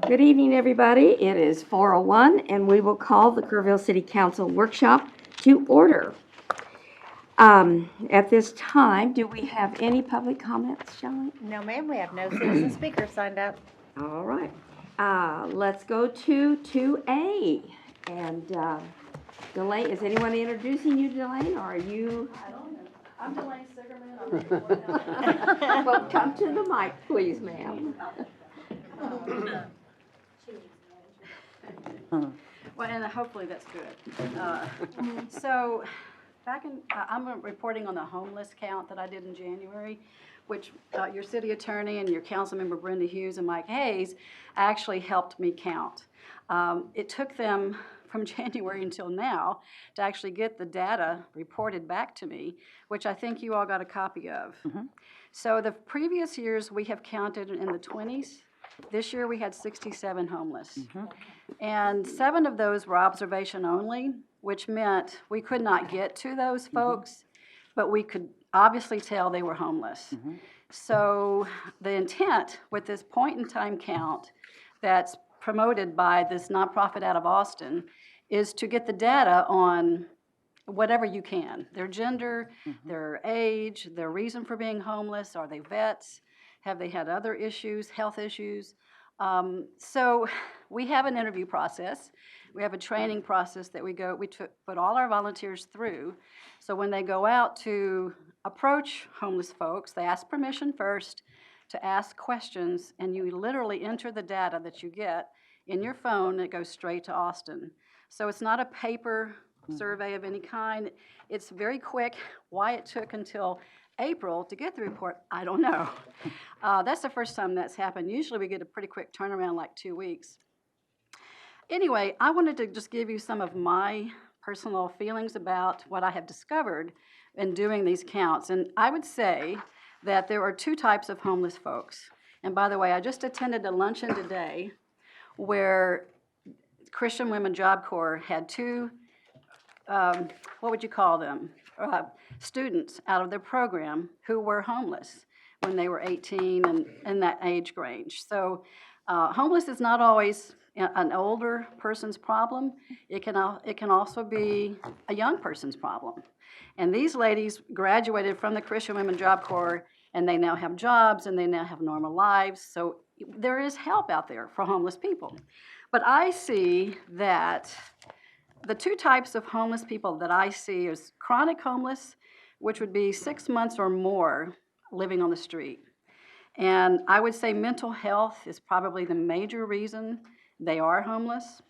Good evening, everybody. It is 4:01, and we will call the Kerrville City Council workshop to order. At this time, do we have any public comments, Shelley? No, ma'am, we have no citizen speakers signed up. All right. Let's go to 2A. And Delane, is anyone introducing you, Delane, or are you? I don't know. I'm Delane Sigerman. I'm the board. Well, come to the mic, please, ma'am. Well, and hopefully that's good. So, I'm reporting on the homeless count that I did in January, which your city attorney and your council member Brenda Hughes and Mike Hayes actually helped me count. It took them from January until now to actually get the data reported back to me, which I think you all got a copy of. So the previous years we have counted in the 20s. This year we had 67 homeless. And 7 of those were observation only, which meant we could not get to those folks, but we could obviously tell they were homeless. So the intent with this point in time count that's promoted by this nonprofit out of Austin is to get the data on whatever you can, their gender, their age, their reason for being homeless, are they vets, have they had other issues, health issues? So we have an interview process. We have a training process that we put all our volunteers through. So when they go out to approach homeless folks, they ask permission first to ask questions, and you literally enter the data that you get in your phone. It goes straight to Austin. So it's not a paper survey of any kind. It's very quick. Why it took until April to get the report, I don't know. That's the first time that's happened. Usually we get a pretty quick turnaround, like 2 weeks. Anyway, I wanted to just give you some of my personal feelings about what I have discovered in doing these counts. And I would say that there are 2 types of homeless folks. And by the way, I just attended a luncheon today where Christian Women Job Corps had 2, what would you call them? Students out of their program who were homeless when they were 18 and in that age range. So homeless is not always an older person's problem. It can also be a young person's problem. And these ladies graduated from the Christian Women Job Corps, and they now have jobs and they now have normal lives. So there is help out there for homeless people. But I see that the 2 types of homeless people that I see is chronic homeless, which would be 6 months or more living on the street. And I would say mental health is probably the major reason they are homeless.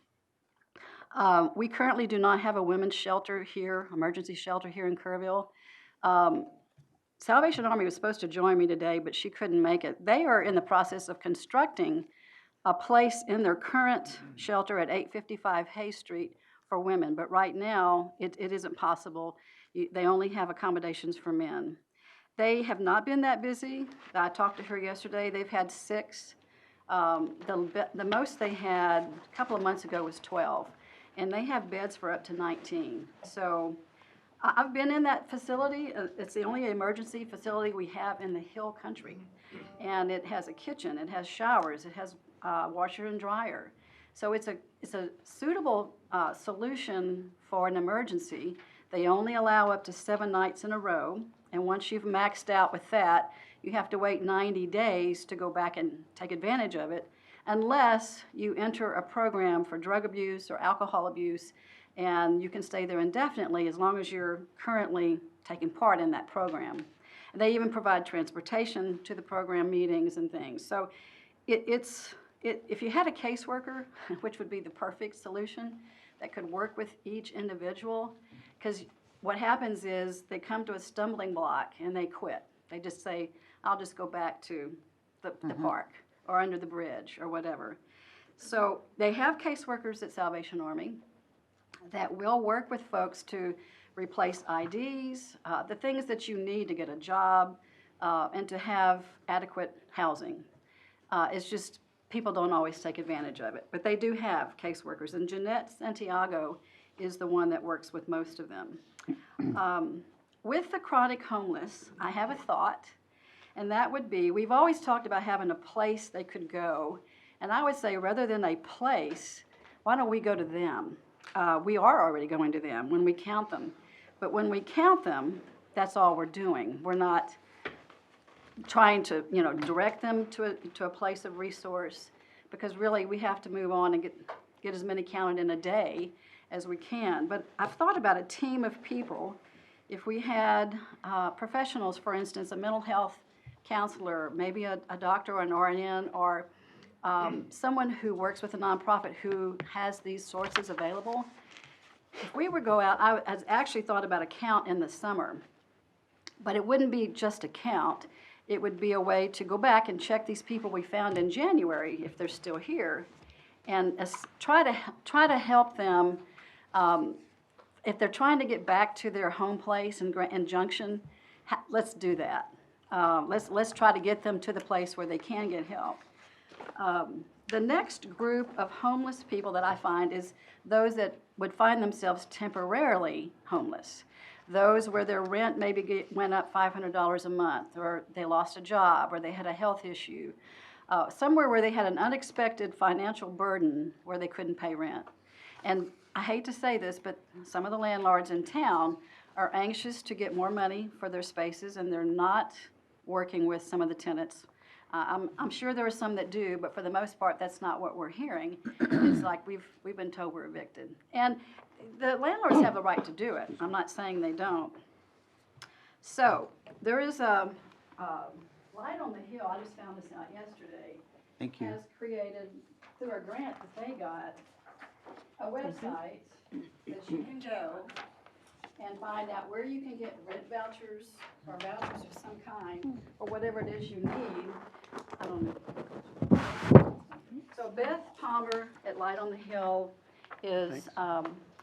We currently do not have a women's shelter here, emergency shelter here in Kerrville. Salvation Army was supposed to join me today, but she couldn't make it. They are in the process of constructing a place in their current shelter at 855 Hay Street for women, but right now it isn't possible. They only have accommodations for men. They have not been that busy. I talked to her yesterday. They've had 6. The most they had a couple of months ago was 12, and they have beds for up to 19. So I've been in that facility. It's the only emergency facility we have in the Hill Country, and it has a kitchen, it has showers, it has washer and dryer. So it's a suitable solution for an emergency. They only allow up to 7 nights in a row, and once you've maxed out with that, you have to wait 90 days to go back and take advantage of it, unless you enter a program for drug abuse or alcohol abuse, and you can stay there indefinitely as long as you're currently taking part in that program. And they even provide transportation to the program meetings and things. So if you had a caseworker, which would be the perfect solution, that could work with each individual, because what happens is they come to a stumbling block and they quit. They just say, I'll just go back to the park or under the bridge or whatever. So they have caseworkers at Salvation Army that will work with folks to replace IDs, the things that you need to get a job, and to have adequate housing. It's just people don't always take advantage of it, but they do have caseworkers, and Jeanette Santiago is the one that works with most of them. With the chronic homeless, I have a thought, And that would be, we've always talked about having a place they could go. And I would say rather than a place, why don't we go to them? We are already going to them when we count them. But when we count them, that's all we're doing. We're not trying to, direct them to a place of resource, because really we have to move on and get as many counted in a day as we can. But I've thought about a team of people. If we had professionals, for instance, a mental health counselor, maybe a doctor or an RN, or someone who works with a nonprofit who has these sources available. If we would go out, I actually thought about a count in the summer, but it wouldn't be just a count. It would be a way to go back and check these people we found in January, if they're still here, and try to help them. If they're trying to get back to their home place in Junction, let's do that. Let's try to get them to the place where they can get help. The next group of homeless people that I find is those that would find themselves temporarily homeless. Those where their rent maybe went up $500 a month, or they lost a job, or they had a health issue. Somewhere where they had an unexpected financial burden where they couldn't pay rent. And I hate to say this, but some of the landlords in town are anxious to get more money for their spaces, and they're not working with some of the tenants. I'm sure there are some that do, but for the most part, that's not what we're hearing. It's like we've been told we're evicted. And the landlords have the right to do it. I'm not saying they don't. So there is a Light on the Hill, I just found this out yesterday. Thank you. Has created, through a grant that they got, a website that you can go and find out where you can get rent vouchers or vouchers of some kind, or whatever it is you need. I don't know. So Beth Palmer at Light on the Hill is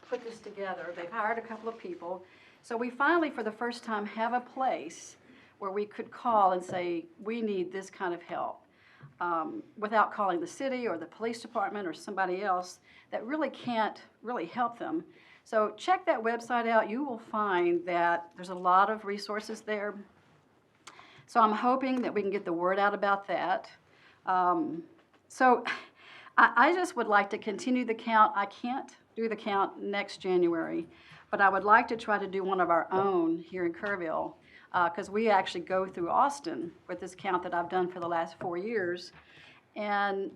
put this together. They've hired a couple of people. So we finally, for the first time, have a place where we could call and say, we need this kind of help, without calling the city or the police department or somebody else that really can't really help them. So check that website out. You will find that there's a lot of resources there. So I'm hoping that we can get the word out about that. So I just would like to continue the count. I can't do the count next January, but I would like to try to do one of our own here in Kerrville, because we actually go through Austin with this count that I've done for the last 4 years. And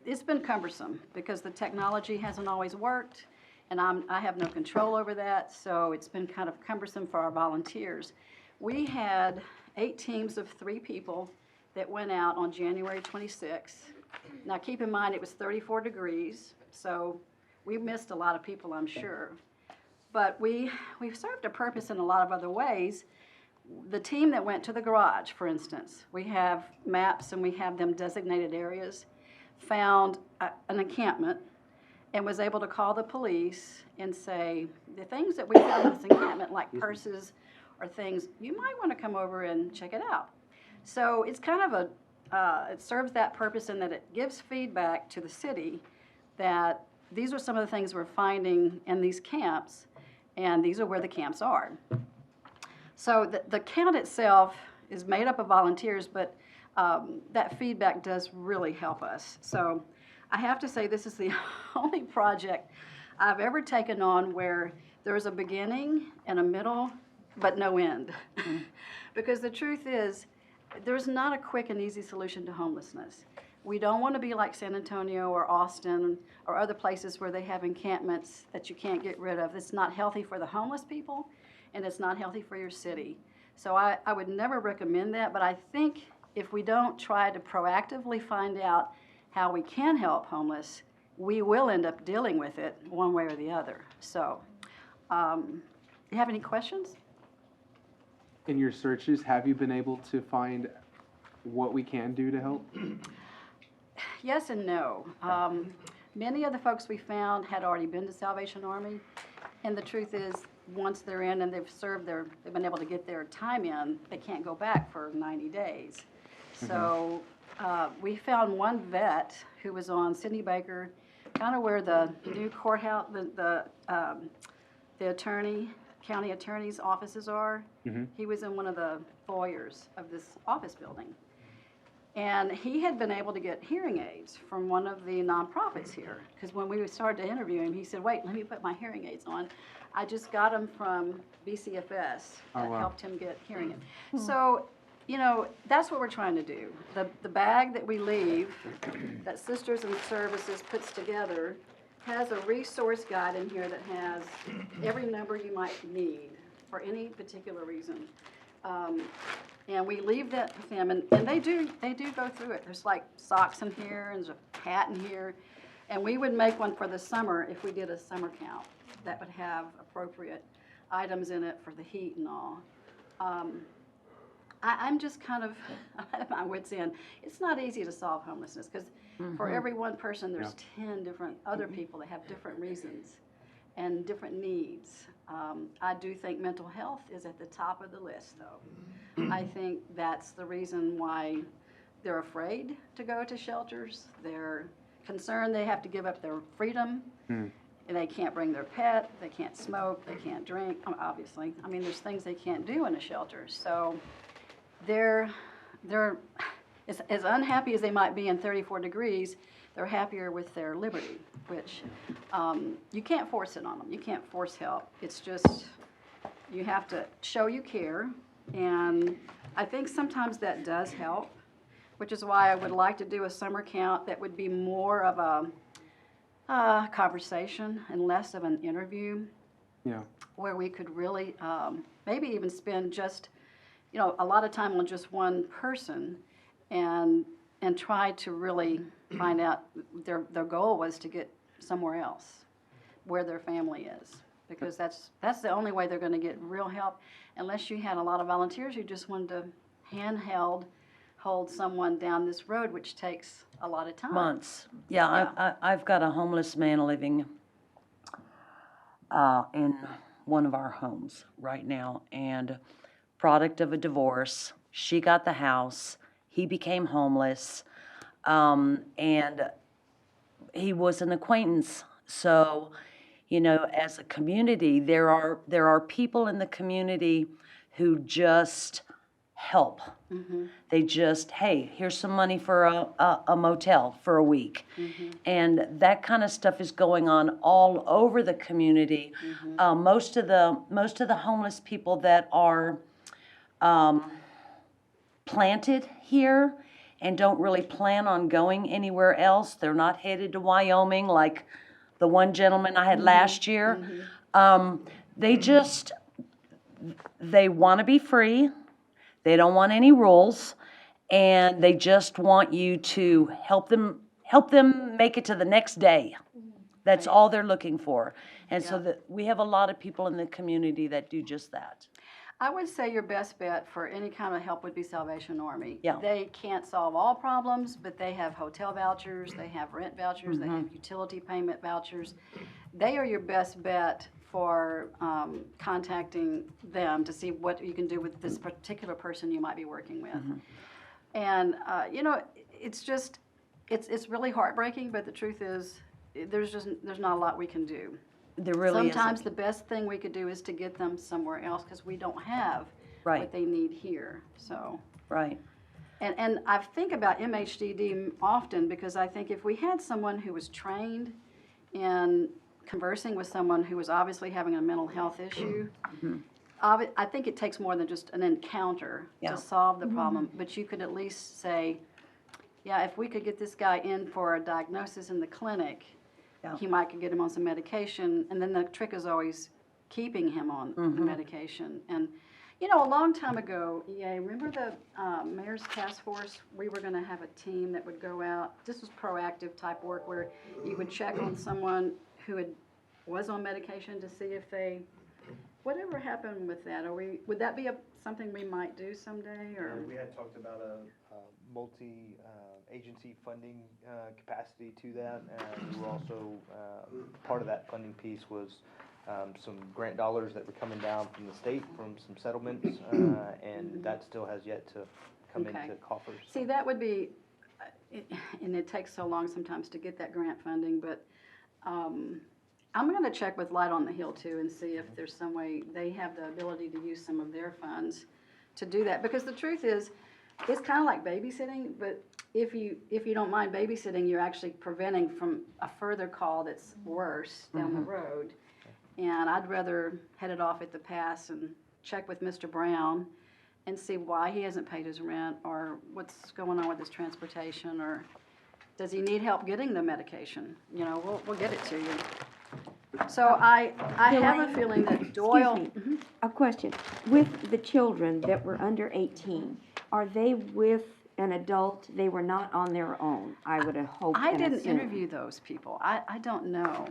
it's been cumbersome because the technology hasn't always worked, and I have no control over that, so it's been kind of cumbersome for our volunteers. We had 8 teams of 3 people that went out on January 26th. Now keep in mind it was 34 degrees, so we missed a lot of people, I'm sure. But we've served a purpose in a lot of other ways. The team that went to the garage, for instance, we have maps and we have them designated areas, found an encampment and was able to call the police and say, the things that we found in this encampment, like purses or things, you might want to come over and check it out. So it's kind of it serves that purpose in that it gives feedback to the city that these are some of the things we're finding in these camps, and these are where the camps are. So the count itself is made up of volunteers, but that feedback does really help us. So I have to say this is the only project I've ever taken on where there's a beginning and a middle, but no end. Because the truth is, there's not a quick and easy solution to homelessness. We don't want to be like San Antonio or Austin or other places where they have encampments that you can't get rid of. It's not healthy for the homeless people, and it's not healthy for your city. So I would never recommend that, but I think if we don't try to proactively find out how we can help homeless, we will end up dealing with it one way or the other. So, you have any questions? In your searches, have you been able to find what we can do to help? Yes and no. Many of the folks we found had already been to Salvation Army, and the truth is, once they're in and they've been able to get their time in, they can't go back for 90 days. So we found one vet who was on Sidney Baker, kind of where the new courthouse, the attorney county attorney's offices are. Mhm. He was in one of the foyers of this office building. And he had been able to get hearing aids from one of the nonprofits here. Because when we started to interview him, he said, wait, let me put my hearing aids on. I just got them from BCFS Oh, that wow. helped him get hearing aids. So, you know, that's what we're trying to do. The bag that we leave, that Sisters in Services puts together, has a resource guide in here that has every number you might need for any particular reason. And we leave that with them, and they do go through it. There's like socks in here, and there's a hat in here. And we would make one for the summer if we did a summer count that would have appropriate items in it for the heat and all. I'm just kind of at my wit's end. It's not easy to solve homelessness, because for every one person, there's 10 different other people that have different reasons and different needs. I do think mental health is at the top of the list, though. I think that's the reason why they're afraid to go to shelters. They're concerned they have to give up their freedom. And they can't bring their pet, they can't smoke, they can't drink, obviously. I mean, there's things they can't do in a shelter. So they're as unhappy as they might be in 34 degrees, they're happier with their liberty, which you can't force it on them. You can't force help. It's just, you have to show you care. And I think sometimes that does help, which is why I would like to do a summer count that would be more of a conversation and less of an interview, Yeah. where we could really maybe even spend just, you know, a lot of time on just one person and try to really find out their goal was to get somewhere else where their family is, because that's the only way they're going to get real help, unless you had a lot of volunteers who just wanted to hold someone down this road, which takes a lot of time. Months. Yeah, I've got a homeless man living in one of our homes right now, and product of a divorce. She got the house. He became homeless, and he was an acquaintance. So, you know, as a community, there are people in the community who just help. They just, hey, here's some money for a motel for a week. And that kind of stuff is going on all over the community. Most of the homeless people that are planted here and don't really plan on going anywhere else, they're not headed to Wyoming like the one gentleman I had last year. They want to be free. They don't want any rules, and they just want you to help them make it to the next day. That's all they're looking for. And so we have a lot of people in the community that do just that. I would say your best bet for any kind of help would be Salvation Army. Yeah. They can't solve all problems, but they have hotel vouchers, they have rent vouchers, they have utility payment vouchers. They are your best bet for contacting them to see what you can do with this particular person you might be working with. And, you know, it's just, it's really heartbreaking, but the truth is, there's not a lot we can do. There really Sometimes isn't. the best thing we could do is to get them somewhere else, because we don't have Right. what they need here, so. Right. And I think about MHDD often, because I think if we had someone who was trained in conversing with someone who was obviously having a mental health issue, I think it takes more than just an encounter Yeah. to solve the problem, but you could at least say, yeah, if we could get this guy in for a diagnosis in the clinic, Yeah. he might could get him on some medication, and then the trick is always keeping him on the medication. And, you know, a long time ago, remember the Mayor's Task Force? We were gonna have a team that would go out, this was proactive type work, where you would check on someone who was on medication to see if they, whatever happened with that? Would that be something we might do someday, or? We had talked about a multi-agency funding capacity to that, and we were also, part of that funding piece was some grant dollars that were coming down from the state from some settlements, and that still has yet to come Okay. into coffers. See, that would be, and it takes so long sometimes to get that grant funding, but I'm gonna check with Light on the Hill too and see if there's some way they have the ability to use some of their funds to do that, because the truth is, it's kinda like babysitting, but if you don't mind babysitting, you're actually preventing from a further call that's worse down the road. And I'd rather head it off at the pass and check with Mr. Brown and see why he hasn't paid his rent, or what's going on with his transportation, or does he need help getting the medication? You know, we'll get it to you. So I have a feeling that Doyle. Excuse me, a question. With the children that were under 18, are they with an adult? They were not on their own, I would have hoped I and didn't assumed. interview those people. I don't know.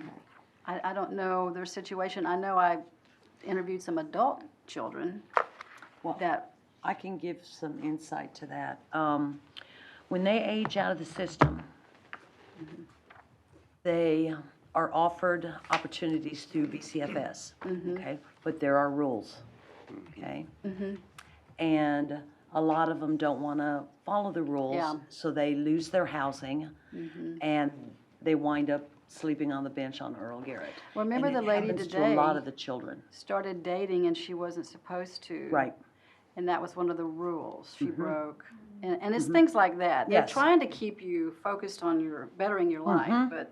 I don't know their situation. I know I interviewed some adult children Well, that, I can give some insight to that. When they age out of the system, they are offered opportunities through BCFS, okay? But there are rules, okay? And a lot of them don't want to follow the rules, Yeah. so they lose their housing, and they wind up sleeping on the bench on Earl Garrett. Well, remember And the it lady happens to today- a lot of the children. started dating and she wasn't supposed to. Right. And that was one of the rules she broke. And it's things like that. They're Yes. trying to keep you focused on your bettering your life, but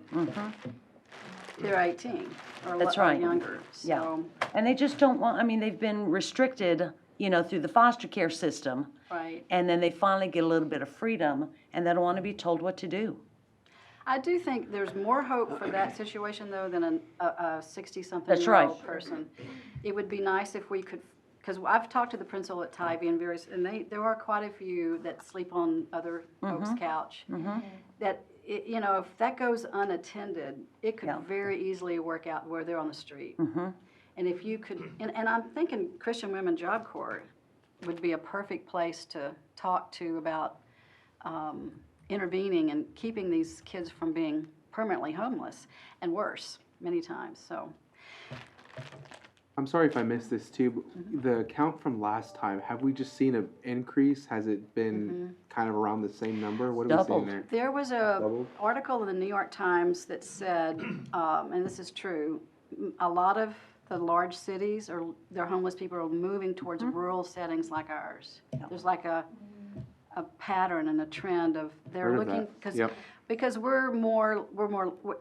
they're 18 or That's or right. younger. Yeah. So, And they just don't want, I mean, they've been restricted, you know, through the foster care system, right. and then they finally get a little bit of freedom, and they don't want to be told what to do. I do think there's more hope for that situation though than a 60-something That's year old right. person. It would be nice if we could, because I've talked to the principal at Tybee and there are quite a few that sleep on other folks' couch. That, you know, if that goes unattended, it could Yeah. very easily work out where they're on the street. And if you could, and I'm thinking Christian Women Job Corps would be a perfect place to talk to about intervening and keeping these kids from being permanently homeless, and worse, many times, so. I'm sorry if I missed this too, but the count from last time, have we just seen an increase? Has it been kind of around the same number? What are we seeing Doubled. there? There was a Doubled? article in the New York Times that said, and this is true, a lot of the large cities, or their homeless people are moving towards rural settings like ours. There's like a pattern and a trend of they're Heard of looking, that. Yep. because we're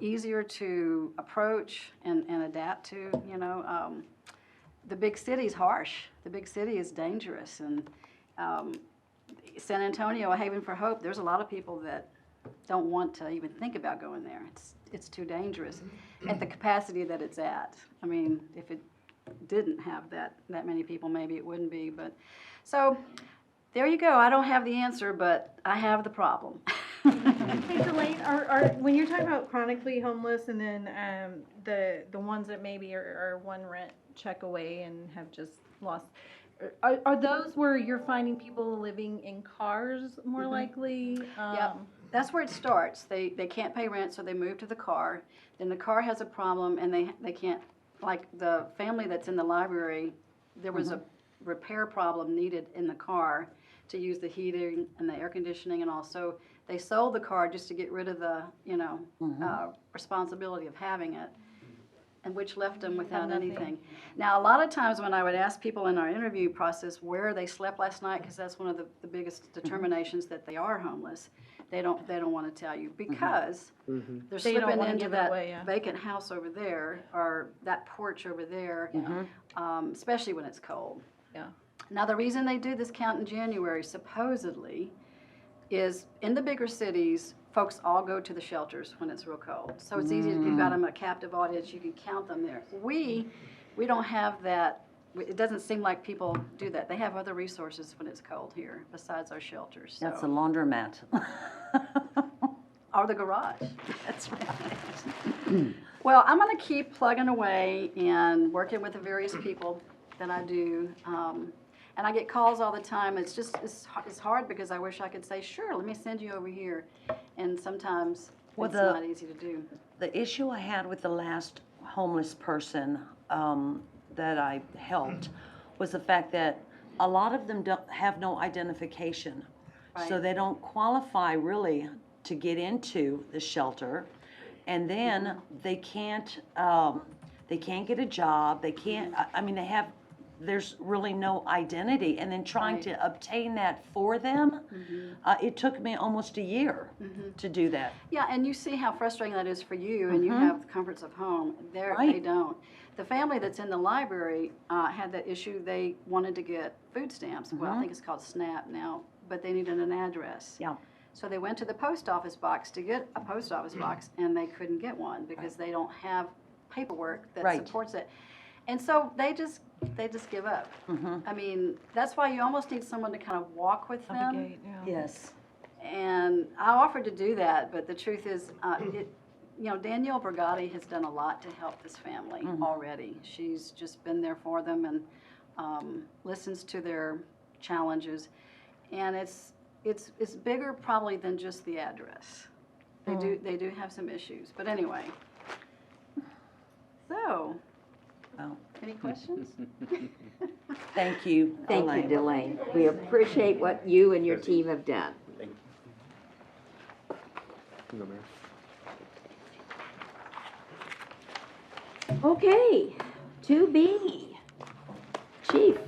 easier to approach and adapt to, you know. The big city's harsh. The big city is dangerous, and San Antonio, a haven for hope, there's a lot of people that don't want to even think about going there. It's too dangerous at the capacity that it's at. I mean, if it didn't have that many people, maybe it wouldn't be, but, so, there you go. I don't have the answer, but I have the problem. Hey, Delane, are when you're talking about chronically homeless, and then the ones that maybe are one rent check away and have just lost, are those where you're finding people living in cars more likely? Yep. That's where it starts. They can't pay rent, so they move to the car. Then the car has a problem, and they can't, like the family that's in the library, there was a repair problem needed in the car to use the heating and the air conditioning and all. So they sold the car just to get rid of the, you know, responsibility of having it, and which left them without nothing. anything. Now, a lot of times when I would ask people in our interview process where they slept last night, because that's one of the biggest determinations that they are homeless, they don't want to tell you, because they're They don't slipping wanna into give it that away, yeah. vacant house over there, or that porch over there, especially when it's cold. Yeah. Now, the reason they do this count in January, supposedly, is in the bigger cities, folks all go to the shelters when it's real cold. So it's easy, you've got them a captive audience, you can count them there. We don't have that. It doesn't seem like people do that. They have other resources when it's cold here, besides our shelters, so. That's a laundromat. Or the garage. That's right. Well, I'm gonna keep plugging away and working with the various people that I do. And I get calls all the time. It's just, it's hard because I wish I could say, sure, let me send you over here. And sometimes Well, it's the- not easy to do. The issue I had with the last homeless person that I helped was the fact that a lot of them don't have no identification. So Right. they don't qualify really to get into the shelter. And then they can't get a job, they can't, I mean, there's really no identity. And then trying Right. to obtain that for them, it took me almost a year to do that. Yeah, and you see how frustrating that is for you, and you have the comforts of home. They Right. don't. The family that's in the library had that issue. They wanted to get food stamps. Well, I think it's called SNAP now, but they needed an address. Yeah. So they went to the post office box to get a post office box, and they couldn't get one because they don't have paperwork that Right. supports it. And so they just give up. I mean, that's why you almost need someone to kind of walk with them. Navigate, yeah. Yes. And I offered to do that, but the truth is, Danielle Brigatti has done a lot to help this family already. She's just been there for them and listens to their challenges. And it's bigger probably than just the address. They do have some issues, but anyway. So, Well, any questions? thank you. Thank you, Elaine. Delane. We appreciate what you and your team have done. You go, Mayor. Okay, 2B. Chief.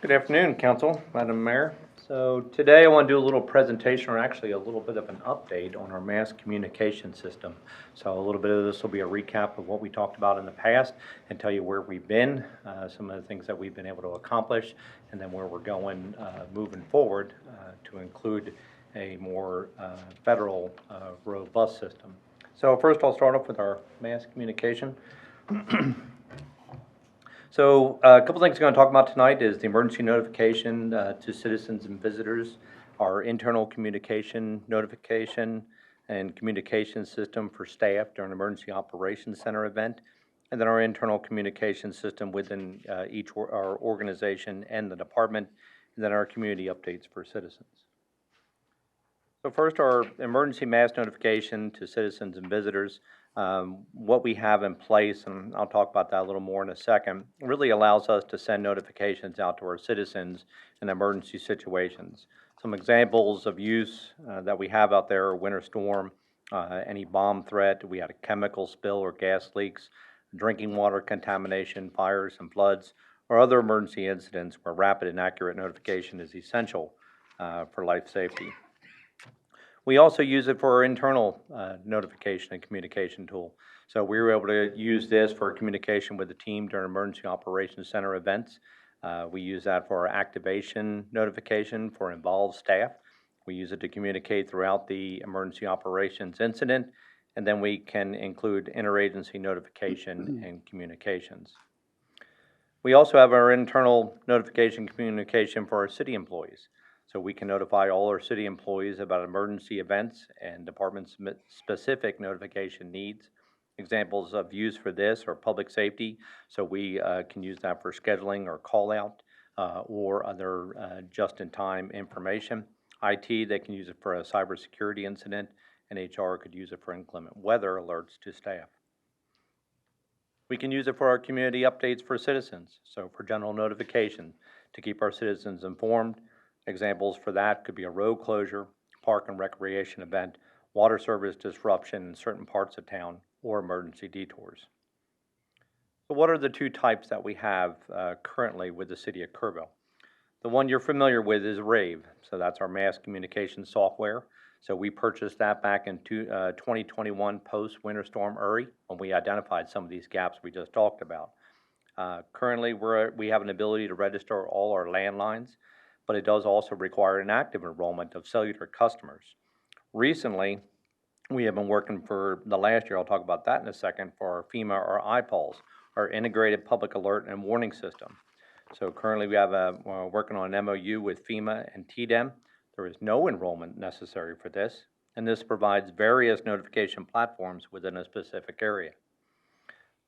Good afternoon, Council, Madam Mayor. So today I want to do a little presentation, or actually a little bit of an update on our mass communication system. So a little bit of this will be a recap of what we talked about in the past and tell you where we've been, some of the things that we've been able to accomplish, and then where we're going moving forward to include a more federal robust system. So first I'll start off with our mass communication. So a couple things I'm going to talk about tonight is the emergency notification to citizens and visitors, our internal communication notification and communication system for staff during Emergency Operations Center event, and then our internal communication system within our organization and the department, and then our community updates for citizens. So first, our emergency mass notification to citizens and visitors. What we have in place, and I'll talk about that a little more in a second, really allows us to send notifications out to our citizens in emergency situations. Some examples of use that we have out there are winter storm, any bomb threat, we had a chemical spill or gas leaks, drinking water contamination, fires and floods, or other emergency incidents where rapid and accurate notification is essential for life safety. We also use it for our internal notification and communication tool. So we were able to use this for communication with the team during Emergency Operations Center events. We use that for our activation notification for involved staff. We use it to communicate throughout the emergency operations incident, and then we can include interagency notification and communications. We also have our internal notification communication for our city employees. So we can notify all our city employees about emergency events and department-specific notification needs. Examples of use for this are public safety, so we can use that for scheduling or call-out or other just-in-time information. IT, they can use it for a cybersecurity incident, and HR could use it for inclement weather alerts to staff. We can use it for our community updates for citizens, so for general notification to keep our citizens informed. Examples for that could be a road closure, park and recreation event, water service disruption in certain parts of town, or emergency detours. So what are the two types that we have currently with the city of Kerrville? The one you're familiar with is Rave, so that's our mass communication software. So we purchased that back in 2021 post-Winter Storm Uri when we identified some of these gaps we just talked about. Currently, we have an ability to register all our landlines, but it does also require an active enrollment of cellular customers. Recently, we have been working for the last year, I'll talk about that in a second, for our FEMA or IPALS, our Integrated Public Alert and Warning System. So currently we have we're working on an MOU with FEMA and TDEM. There is no enrollment necessary for this, and this provides various notification platforms within a specific area.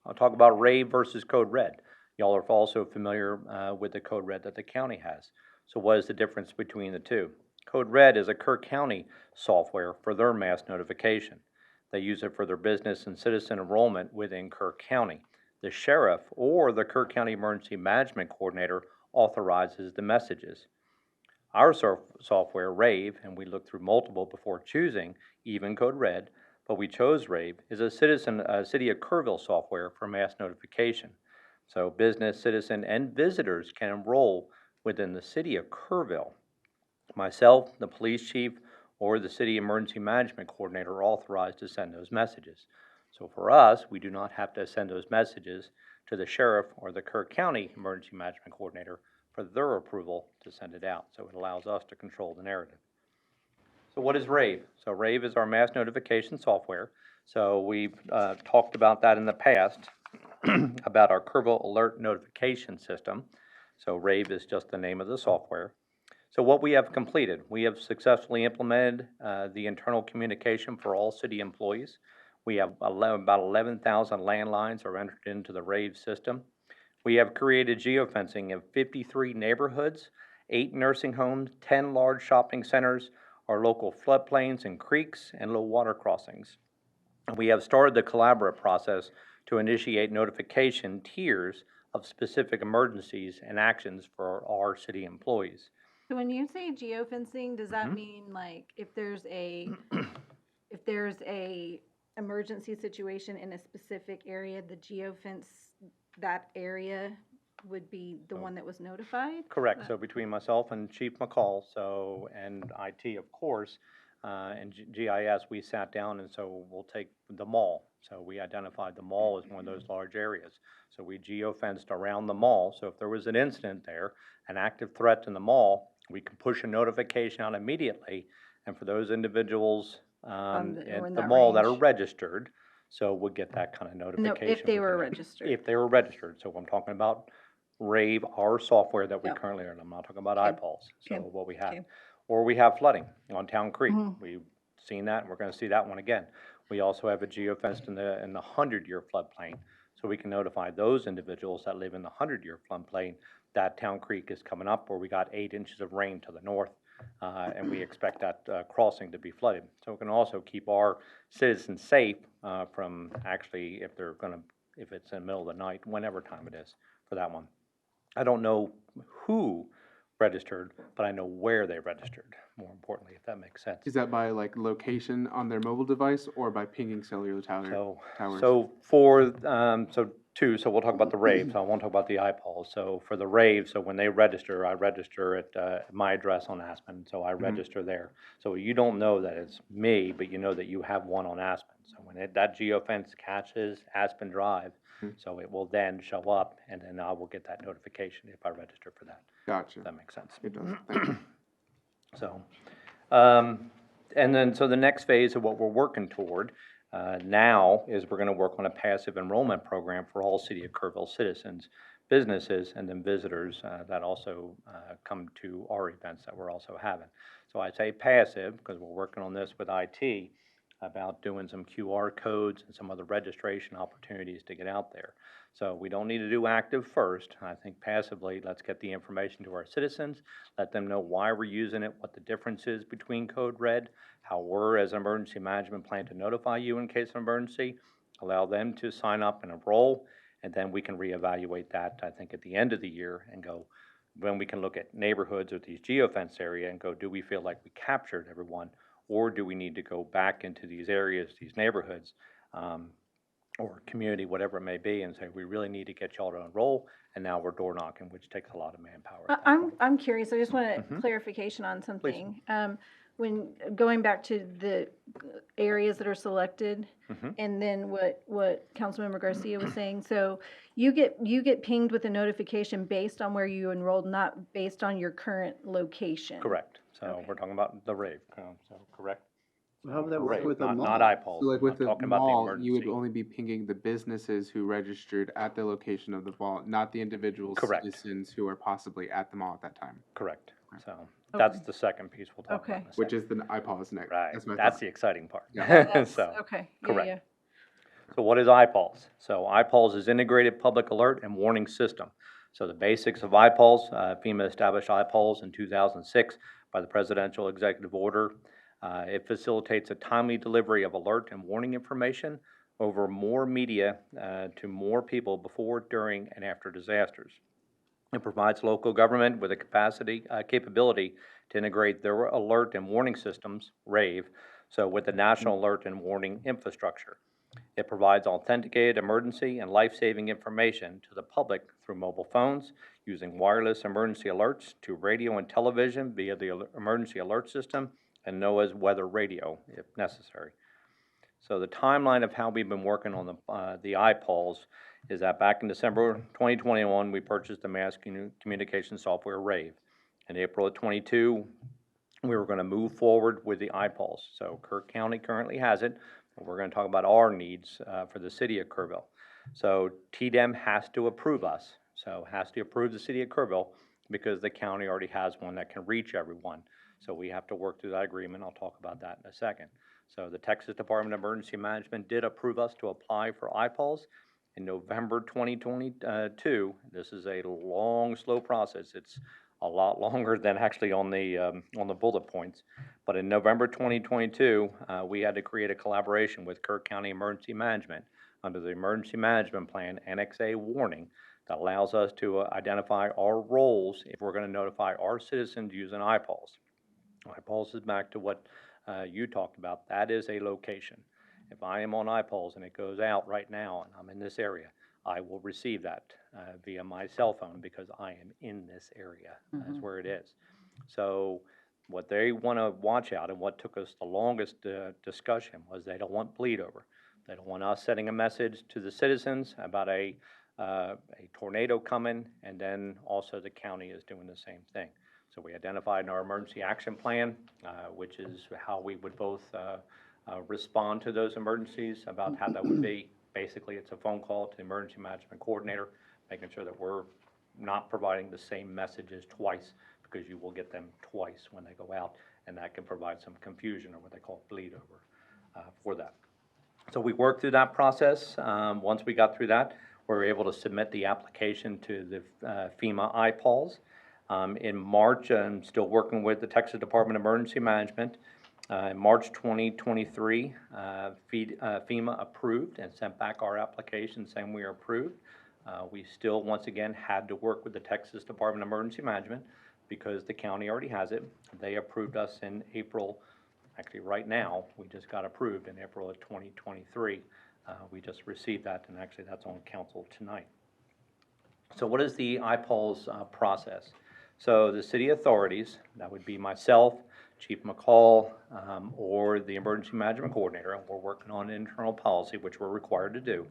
I'll talk about Rave versus Code Red. Y'all are also familiar with the Code Red that the county has. So what is the difference between the two? Code Red is a Kerr County software for their mass notification. They use it for their business and citizen enrollment within Kerr County. The sheriff or the Kerr County Emergency Management Coordinator authorizes the messages. Our software, Rave, and we looked through multiple before choosing even Code Red, but we chose Rave, is a City of Kerrville software for mass notification. So business, citizen, and visitors can enroll within the City of Kerrville. Myself, the police chief, or the city emergency management coordinator are authorized to send those messages. So for us, we do not have to send those messages to the sheriff or the Kerr County emergency management coordinator for their approval to send it out. So it allows us to control the narrative. So what is Rave? So Rave is our mass notification software. So we've talked about that in the past, about our Kerrville Alert Notification System. So Rave is just the name of the software. So what we have completed, we have successfully implemented the internal communication for all city employees. We have about 11,000 landlines are entered into the Rave system. We have created geofencing of 53 neighborhoods, 8 nursing homes, 10 large shopping centers, our local floodplains and creeks, and low water crossings. We have started the collaborative process to initiate notification tiers of specific emergencies and actions for our city employees. So when you say geofencing, does that mean like if there's a emergency situation in a specific area, the geofence, that area would be the one that was notified? Correct. So between myself and Chief McCall, and IT, of course, and GIS, we sat down, and so we'll take the mall. So we identified the mall as one of those large areas. So we geofenced around the mall. So if there was an incident there, an active threat in the mall, we can push a notification out immediately. And for those individuals in at the that mall that are range. registered, so we'll get that kind of No, notification. if they were within- registered. If they were registered. So I'm talking about Rave, our software that we Yep. currently are. I'm not talking about Okay. iPulse. So Okay. what we have. Okay. Or we have flooding on Town Creek. Mhm. We've seen that, and we're gonna see that one again. We also have a geofenced in the 100-year floodplain, so we can notify those individuals that live in the 100-year floodplain that Town Creek is coming up, where we got 8 inches of rain to the north, and we expect that crossing to be flooded. So we can also keep our citizens safe from actually, if it's in the middle of the night, whenever time it is for that one. I don't know who registered, but I know where they registered, more importantly, if that makes sense. Is that by like location on their mobile device or by pinging cellular towers? So we'll talk about the Rave, so I won't talk about the iPods. So for the Rave, so when they register, I register at my address on Aspen, so I register there. So you don't know that it's me, but you know that you have one on Aspen. So when that geofence catches Aspen Drive, so it will then show up, and then I will get that notification if I register for that. Gotcha. If that makes sense. It does. Thank you. So, and then, so the next phase of what we're working toward now is we're going to work on a passive enrollment program for all City of Kerrville citizens, businesses, and then visitors that also come to our events that we're also having. So I say passive because we're working on this with IT about doing some QR codes and some other registration opportunities to get out there. So we don't need to do active first. I think passively, let's get the information to our citizens, let them know why we're using it, what the difference is between Code Red, how we're, as an emergency management, plan to notify you in case of emergency, allow them to sign up and enroll, and then we can reevaluate that, I think, at the end of the year and go, when we can look at neighborhoods or these geofence area and go, do we feel like we captured everyone, or do we need to go back into these areas, these neighborhoods, or community, whatever it may be, and say, we really need to get y'all to enroll, and now we're door knocking, which takes a lot of manpower. at that point. I'm curious, I just want a clarification on something. When, going back to the areas that are selected, and then what Councilmember Garcia was saying, so you get pinged with a notification based on where you enrolled, not based on your current location? Correct. So Okay. we're talking about the Rave, so correct? How would that work Rave, with a not mall? iPulse. So like I'm with the talking about mall, you would emergency. only be pinging the businesses who registered at the location of the mall, not the individual Correct. citizens who are possibly at the mall at that time. Correct. So that's Okay. the second piece we'll talk about in a Which second. is the iPause next. Right, That's my that's thought. the exciting part. That's- So, Okay, yeah, correct. yeah. so what is iPulse? So iPulse is Integrated Public Alert and Warning System. So the basics of iPulse, FEMA established iPulse in 2006 by the Presidential Executive Order. It facilitates a timely delivery of alert and warning information over more media to more people before, during, and after disasters. It provides local government with a capability to integrate their alert and warning systems, RAVE, So with the National Alert and Warning Infrastructure, it provides authenticated emergency and life-saving information to the public through mobile phones, using wireless emergency alerts to radio and television via the emergency alert system and NOAA's weather radio if necessary. So the timeline of how we've been working on the iPods is that back in December 2021, we purchased the mass communication software Rave. In April of 22, we were going to move forward with the iPods. So Kirk County currently has it. And we're going to talk about our needs for the city of Kerrville. So TDEM has to approve us. So has to approve the city of Kerrville because the county already has one that can reach everyone. So we have to work through that agreement. I'll talk about that in a second. So the Texas Department of Emergency Management did approve us to apply for iPods in November 2022. This is a long, slow process. It's a lot longer than actually on the bullet points. But in November 2022, we had to create a collaboration with Kirk County Emergency Management under the Emergency Management Plan Annex A warning that allows us to identify our roles if we're going to notify our citizens using iPods. iPods is back to what you talked about. That is a location. If I am on iPods and it goes out right now and I'm in this area, I will receive that via my cell phone because I am in this area. That's where it is. So what they want to watch out, and what took us the longest discussion, was they don't want bleed over. They don't want us sending a message to the citizens about a tornado coming, and then also the county is doing the same thing. So we identified in our emergency action plan, which is how we would both respond to those emergencies, about how that would be. Basically, it's a phone call to the emergency management coordinator, making sure that we're not providing the same messages twice, because you will get them twice when they go out, and that can provide some confusion or what they call bleed over for that. So we worked through that process. Once we got through that, we were able to submit the application to the FEMA iPods. In March, I'm still working with the Texas Department of Emergency Management. In March 2023, FEMA approved and sent back our application saying we are approved. We still, once again, had to work with the Texas Department of Emergency Management because the county already has it. They approved us in April. Actually, right now, we just got approved in April of 2023. We just received that, and actually that's on council tonight. So what is the iPods process? So the city authorities, that would be myself, Chief McCall, or the Emergency Management Coordinator, and we're working on internal policy, which we're required to do.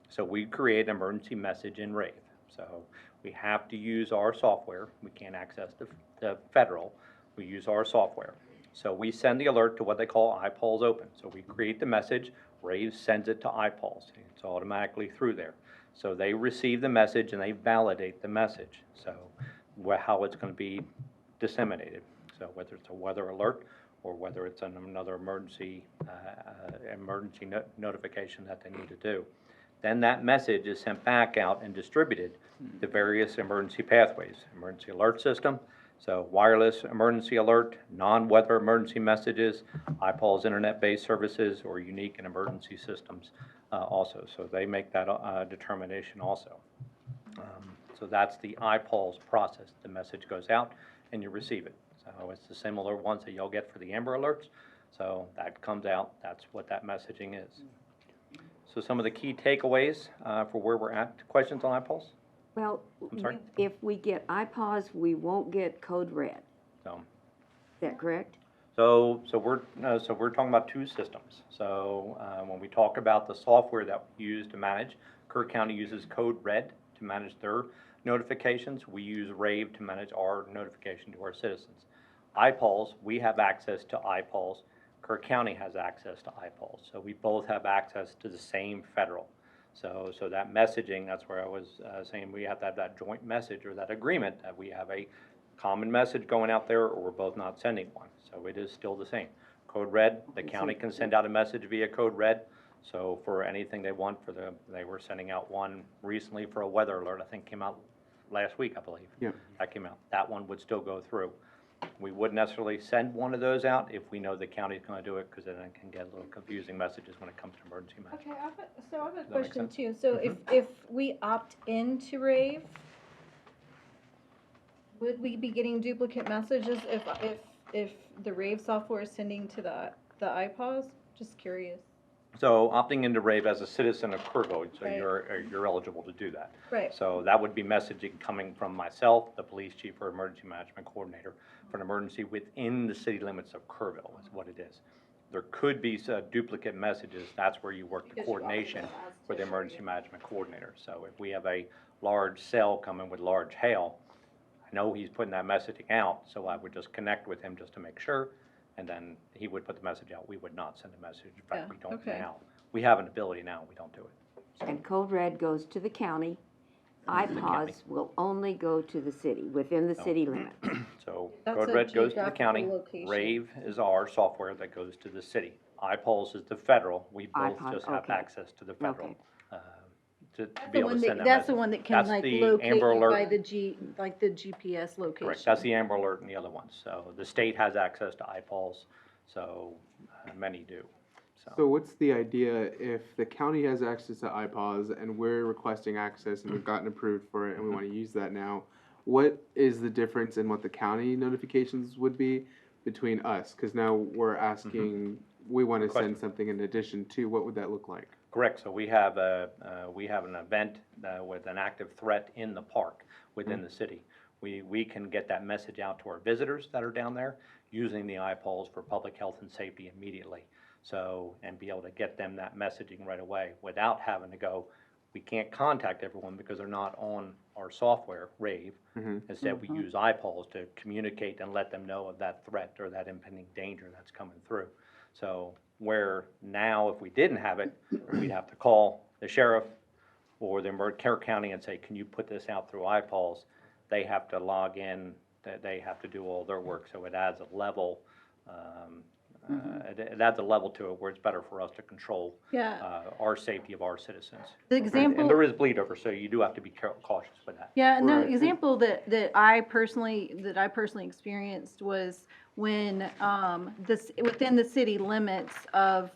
So we create an emergency message in Rave. So we have to use our software. We can't access the federal. We use our software. So we send the alert to what they call iPods Open. So we create the message, Rave sends it to iPods. It's automatically through there. So they receive the message and they validate the message. So how it's going to be disseminated. So whether it's a weather alert or whether it's another emergency notification that they need to do. Then that message is sent back out and distributed to various emergency pathways. Emergency alert system, so wireless emergency alert, non-weather emergency messages, iPods internet-based services, or unique and emergency systems also. So they make that determination also. So that's the iPods process. The message goes out and you receive it. So it's the similar ones that you'll get for the Amber Alerts. So that comes out, that's what that messaging is. So some of the key takeaways for where we're at. Questions on iPods? Well, I'm sorry? if we get iPods, we won't get Code Red. So, Is that correct? so we're talking about two systems. So when we talk about the software that we use to manage, Kirk County uses Code Red to manage their notifications. We use Rave to manage our notification to our citizens. iPods, we have access to iPods. Kirk County has access to iPods. So we both have access to the same federal. So that messaging, that's where I was saying we have to have that joint message or that agreement that we have a common message going out there or we're both not sending one. So it is still the same. Code Red, the county can send out a message via Code Red. So for anything they want, they were sending out one recently for a weather alert, I think came out last week, I believe. Yeah. That came out. That one would still go through. We wouldn't necessarily send one of those out if we know the county's gonna do it, because then it can get a little confusing messages when it comes to emergency management. Okay, I have a make question sense? too. So if we opt into Rave, would we be getting duplicate messages if the Rave software is sending to the the iPause? Just curious. So opting into RAVE as a citizen of Kerrville, so Right. you're eligible to do that. Right. So that would be messaging coming from myself, the police chief or emergency management coordinator, for an emergency within the city limits of Kerrville is what it is. There could be duplicate messages, that's where you work the coordination for the emergency management coordinator. So if we have a large cell coming with large hail, I know he's putting that messaging out, so I would just connect with him just to make sure, and then he would put the message out. We would not send a message. In fact, Yeah, we don't okay. now. We have an ability now, we don't do it. And Code Red goes to the county. county. iPause will only go to the city, within the city limits. So That's Code a Red goes to the geographical county. location. RAVE is our software that goes to the city. iPulse is the federal. We both iPulse, just have okay. access to the federal. Okay. To That's be the able to one send that, that that's the message. one that can That's like the locate Amber you Alert. by the like the GPS location. Correct, that's the Amber Alert and the other ones. So the state has access to iPulse, so many do, So what's the idea if the county has access to iPause and we're requesting access and we've gotten approved for it and we want to use that now? What is the difference in what the county notifications would be between us? Because now we're asking, we want to Good question. send something in addition to, what would that look like? Correct, so we have an event with an active threat in the park within the city. We can get that message out to our visitors that are down there using the iPoles for public health and safety immediately. So, and be able to get them that messaging right away without having to go, we can't contact everyone because they're not on our software, RAVE. Instead, we use iPoles to communicate and let them know of that threat or that impending danger that's coming through. So where now, if we didn't have it, we'd have to call the sheriff or the Carroll County and say, can you put this out through iPulse? They have to log in, they have to do all their work, so it adds a level, it adds a level to it where it's better for us to control Yeah. our safety of our citizens. The And example. there is bleed over, so you do have to be cautious with that. Yeah, and the Right. example that I personally experienced was when within the city limits of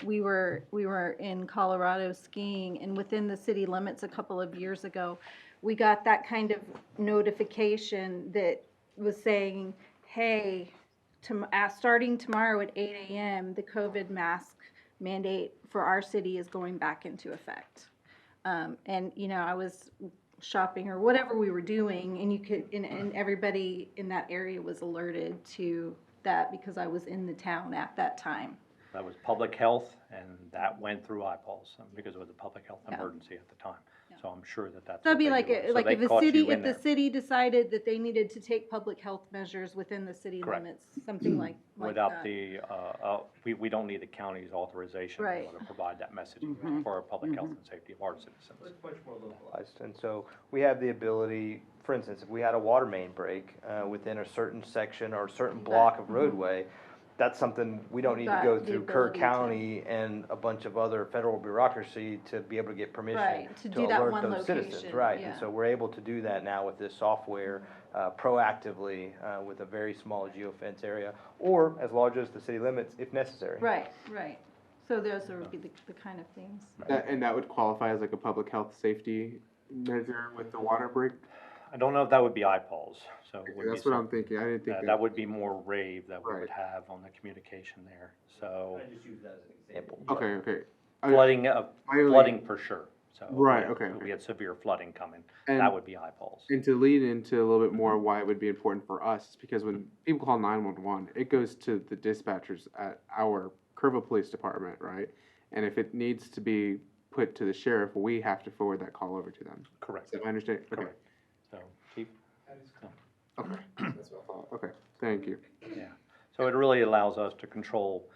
we were in Colorado skiing, and within the city limits a couple of years ago, we got that kind of notification that was saying, hey, starting tomorrow at 8 a.m., the COVID mask mandate for our city is going back into effect. And, you know, I was shopping or whatever we were doing, and you could, and everybody in that area was alerted to that because I was in the town at that time. That was public health, and that went through iPulse because it was a public health Yeah. emergency at the time. So I'm sure that that's. That'd what be they like, do. So they if caught the you city, in if the there. city decided that they needed to take public health measures within the city Correct. limits, something like that. Without we don't need the county's authorization to be Right. able to provide that messaging for our public health and safety of our citizens. Much more localized, and so we have the ability, for instance, if we had a water main break within a certain section or a certain block of roadway, that's something we don't need to Got go the through Kerr ability to- County and a bunch of other federal bureaucracy to be able to get permission Right, to to do that alert one those citizens, location, right? yeah. And so we're able to do that now with this software proactively with a very small geofence area, or as large as the city limits if necessary. Right, right. So those would be the kind of things. And that would qualify as like a public health safety measure with the water break? I don't know if that would be iPulse, so it would be That's what I'm some- thinking, I didn't think that would be more RAVE that we Right. would have on the communication there, so. Example. Okay. Flooding, My only- flooding for sure, so. Right, if okay, We okay. had severe flooding coming, And- that would be iPulse. And to lead into a little bit more why it would be important for us, is because when people call 911, it goes to the dispatchers at our Kerrville Police Department, right? And if it needs to be put to the sheriff, we have to forward that call over to them. Correct, Is that my understanding? Okay, correct. So, Chief? okay, that's what I thought, okay, thank you. Yeah, so it really allows us to control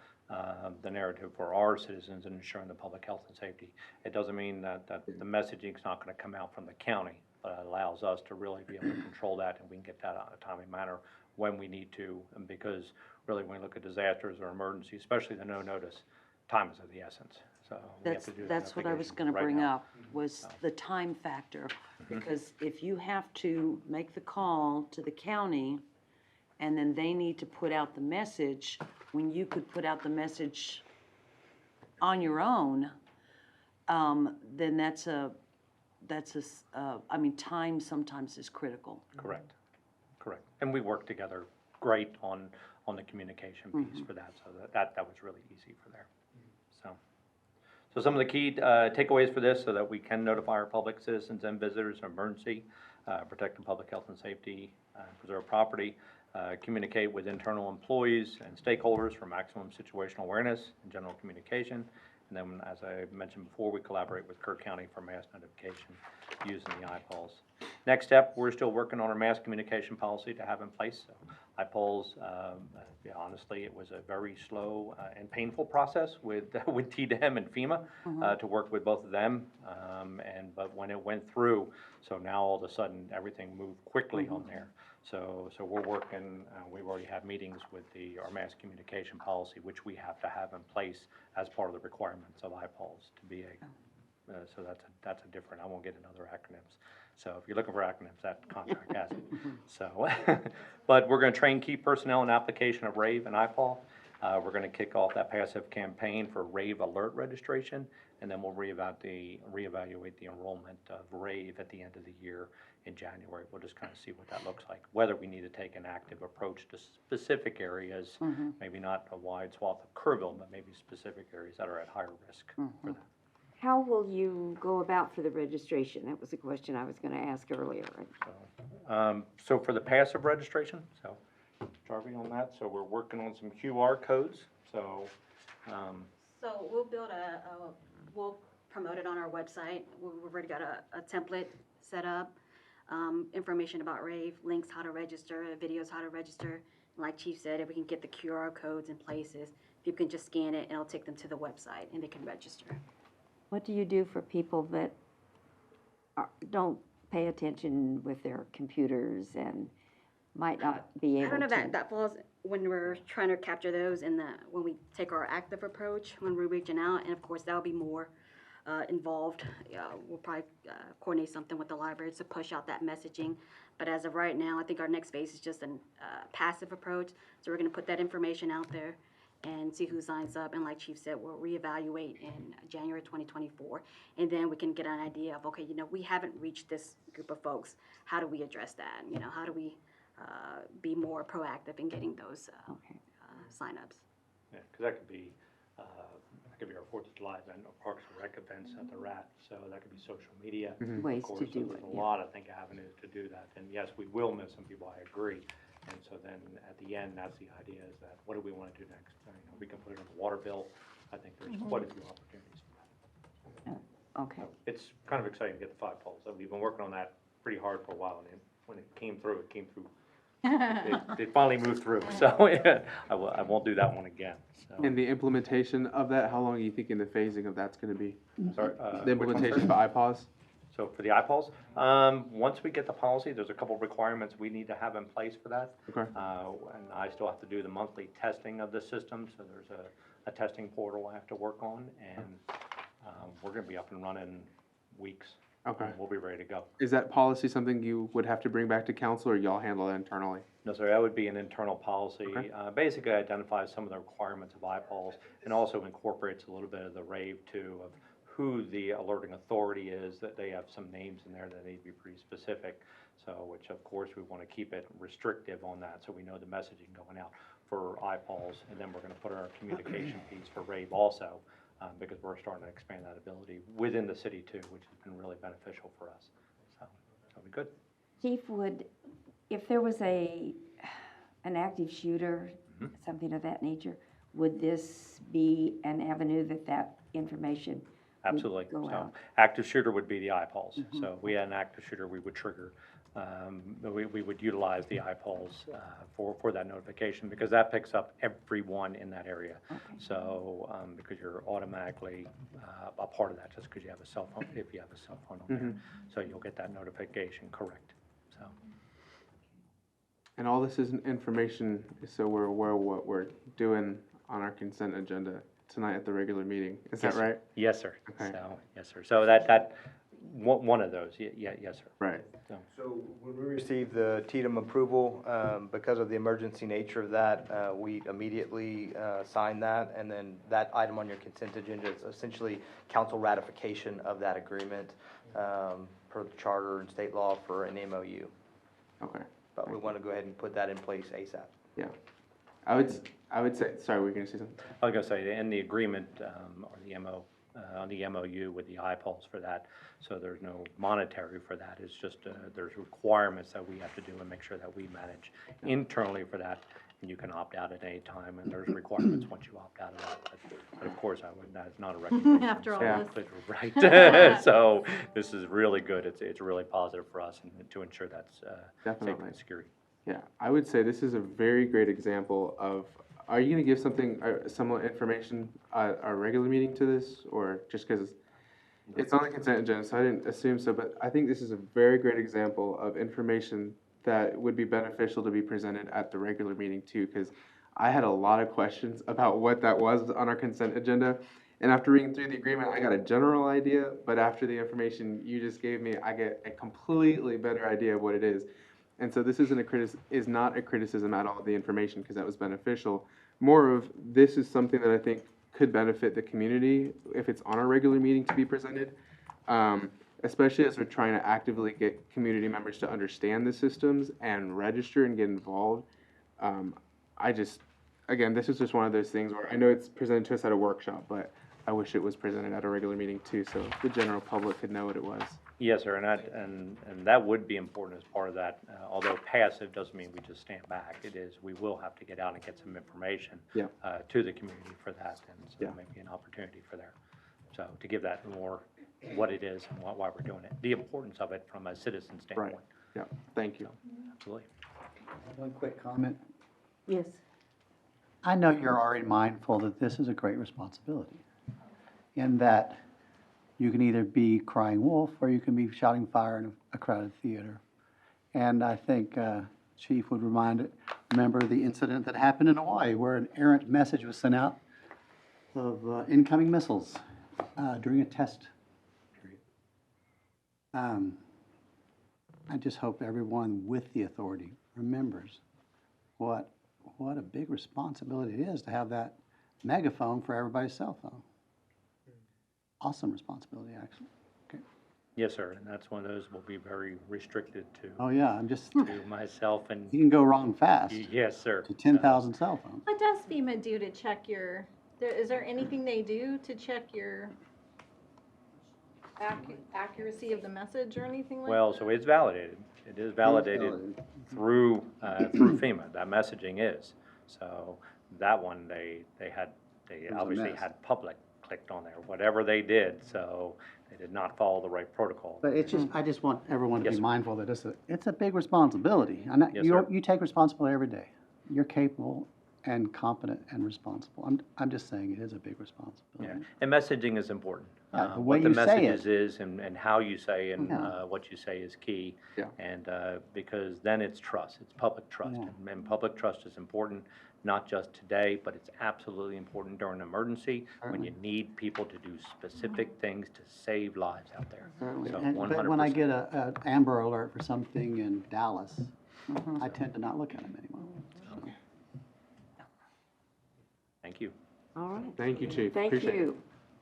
the narrative for our citizens and ensuring the public health and safety. It doesn't mean that the messaging's not gonna come out from the county, but it allows us to really be able to control that, and we can get that out in a timely manner when we need to. And because really, when we look at disasters or emergencies, especially the no notice, time is of the essence, so we have to do the That's what I was investigation gonna right bring now. up, was the time factor. Because if you have to make the call to the county, and then they need to put out the message, when you could put out the message on your own, then I mean, time sometimes is critical. Correct, correct. And we work together great on the communication piece for that, so that was really easy for there, so. So some of the key takeaways for this, so that we can notify our public citizens and visitors of emergency, protect the public health and safety, preserve property, communicate with internal employees and stakeholders for maximum situational awareness and general communication. And then, as I mentioned before, we collaborate with Kirk County for mass notification using the iPols. Next step, we're still working on our mass communication policy to have in place. So iPols, yeah, honestly, it was a very slow and painful process with TDM and FEMA to work with both of them. But when it went through, so now all of a sudden everything moved quickly on there. So we're working, we've already had meetings with our mass communication policy, which we have to have in place as part of the requirements of iPols to be so that's a different, I won't get into other acronyms. So if you're looking for acronyms, that contract has it. So, but we're gonna train key personnel in application of RAVE and iPol. We're gonna kick off that passive campaign for RAVE alert registration, and then we'll reevaluate the enrollment of RAVE at the end of the year in January. We'll just kind of see what that looks like, whether we need to take an active approach to specific areas, maybe not a wide swath of Kerrville, but maybe specific areas that are at higher risk for that. How will you go about for the registration? That was a question I was gonna ask earlier. So for the passive registration, so Jarvie on that, so we're working on some QR codes, so, So we'll build we'll promote it on our website. We've already got a template set up, information about RAVE, links how to register, videos how to register. Like Chief said, if we can get the QR codes in places, people can just scan it and it'll take them to the website and they can register. What do you do for people that don't pay attention with their computers and might not be able I don't know to? if that falls when we're trying to capture those when we take our active approach, when we're reaching out, and of course that'll be more involved. We'll probably coordinate something with the library to push out that messaging. But as of right now, I think our next phase is just a passive approach. So we're gonna put that information out there and see who signs up. And like Chief said, we'll reevaluate in January 2024. And then we can get an idea of, okay, we haven't reached this group of folks. How do we address that? How do we be more proactive in getting those signups? yeah, because that could be our 4th of July event, or Parks and Rec events that they're at, so that could be social media. Ways Of course, to so do there's it, a yeah. lot, I think, avenues to do that, and yes, we will miss some people, I agree. And so then, at the end, that's the idea, is that, what do we want to do next? We can put it on the water bill. I think there's quite a few opportunities for that. Okay. So it's kind of exciting to get the 5 poles. So we've been working on that pretty hard for a while, and when it came through. They finally moved through, so I won't do that one again, so. And the implementation of that, how long are you thinking the phasing of that's gonna be? Sorry, The which one, implementation sir? for iPods? So for the iPols, once we get the policy, there's a couple of requirements we need to have in place for that. Okay. And I still have to do the monthly testing of the system, so there's a testing portal I have to work on, and we're gonna be up and running weeks. Okay. We'll be ready to go. Is that policy something you would have to bring back to council, or y'all handle that internally? No, sir, that would be an internal policy. Okay. Basically identifies some of the requirements of iPols, and also incorporates a little bit of the RAVE too, of who the alerting authority is, that they have some names in there that need to be pretty specific. So, which of course we want to keep it restrictive on that, so we know the messaging going out for iPols, and then we're gonna put our communication piece for RAVE also, because we're starting to expand that ability within the city too, which has been really beneficial for us. So, that'll be good. Chief, if there was an active shooter, something of that nature, would this be an avenue that information would Absolutely. go So out? active shooter would be the iPols. So if we had an active shooter, we would trigger, we would utilize the iPols for that notification, because that picks up everyone in that area. So, because you're automatically a part of that, just because you have a cell phone, if you have a cell phone on there. So you'll get that notification, correct. So, And all this is information, so we're aware of what we're doing on our consent agenda tonight at the regular meeting. Is that Yes, sir. right? yes, sir. Okay. So, yes, sir. So that, one of those, yes, sir. Right. So when we received the TDM approval, because of the emergency nature of that, we immediately signed that, and then that item on your consent agenda is essentially council ratification of that agreement per the charter and state law for an MOU. Okay. but we want to go ahead and put that in place ASAP. I would say, sorry, were you gonna say something? I was gonna say, in the agreement, or the on the MOU with the IPOLS for that, so there's no monetary for that, it's just, there's requirements that we have to do and make sure that we manage internally for that, and you can opt out at any time, and there's requirements once you opt out of that, but of course, that's not a recommendation. After all Yeah. this. But, right, so this is really good, it's really positive for us, and to ensure that's, safety Definitely. and security. Yeah, I would say this is a very great example of, are you gonna give something, similar information at our regular meeting to this, or just because it's on the consent agenda, so I didn't assume so, but I think this is a very great example of information that would be beneficial to be presented at the regular meeting too, because I had a lot of questions about what that was on our consent agenda, and after reading through the agreement, I got a general idea, but after the information you just gave me, I get a completely better idea of what it is. And so this is not a criticism at all of the information, because that was beneficial. More of, this is something that I think could benefit the community if it's on our regular meeting to be presented. Especially as we're trying to actively get community members to understand the systems and register and get involved. Again, this is just one of those things where I know it's presented to us at a workshop, but I wish it was presented at a regular meeting too, so the general public could know what it was. Yes, sir, and that would be important as part of that. Although passive doesn't mean we just stand back. It is, we will have to get out and get some information Yeah. To the community for that, and so Yeah. maybe an opportunity for there. So to give that more what it is and why we're doing it, the importance of it from a citizen standpoint. Yeah, thank you. Absolutely. One quick comment. Yes. I know you're already mindful that this is a great responsibility, in that you can either be crying wolf or you can be shouting fire in a crowded theater. And I think Chief would remember the incident that happened in Hawaii, where an errant message was sent out of incoming missiles during a test period. I just hope everyone with the authority remembers what a big responsibility it is to have that megaphone for everybody's cell phone. Awesome responsibility, actually. Okay. Yes, sir, and that's one of those will be very restricted Oh, yeah, I'm just, to myself and, you can go wrong fast yes, sir. to 10,000 cell phones. What does FEMA do to check is there anything they do to check your accuracy of the message or anything like that? Well, so it's validated. It is validated through FEMA, that messaging is. So that one, they was a obviously mess. had public clicked on there, whatever they did, so they did not follow the right protocol. But it's just, I just want everyone to Yes, be sir. mindful that it's a big responsibility. And Yes, sir. you take responsibility every day. You're capable and competent and responsible. I'm just saying it is a big Yeah, responsibility. and messaging is important. Yeah, the way What the you say message is and how you say and Yeah. what you say is key. Yeah. And because then it's trust, it's public trust. Yeah. And public trust is important, not just today, but it's absolutely important during an emergency when you need people to do specific things to save lives out there. Certainly. So But when I 100%. get a Amber Alert for something in Dallas, I tend to not look at them anymore. Thank you. All right. Thank you, Chief. Thank Appreciate it. you.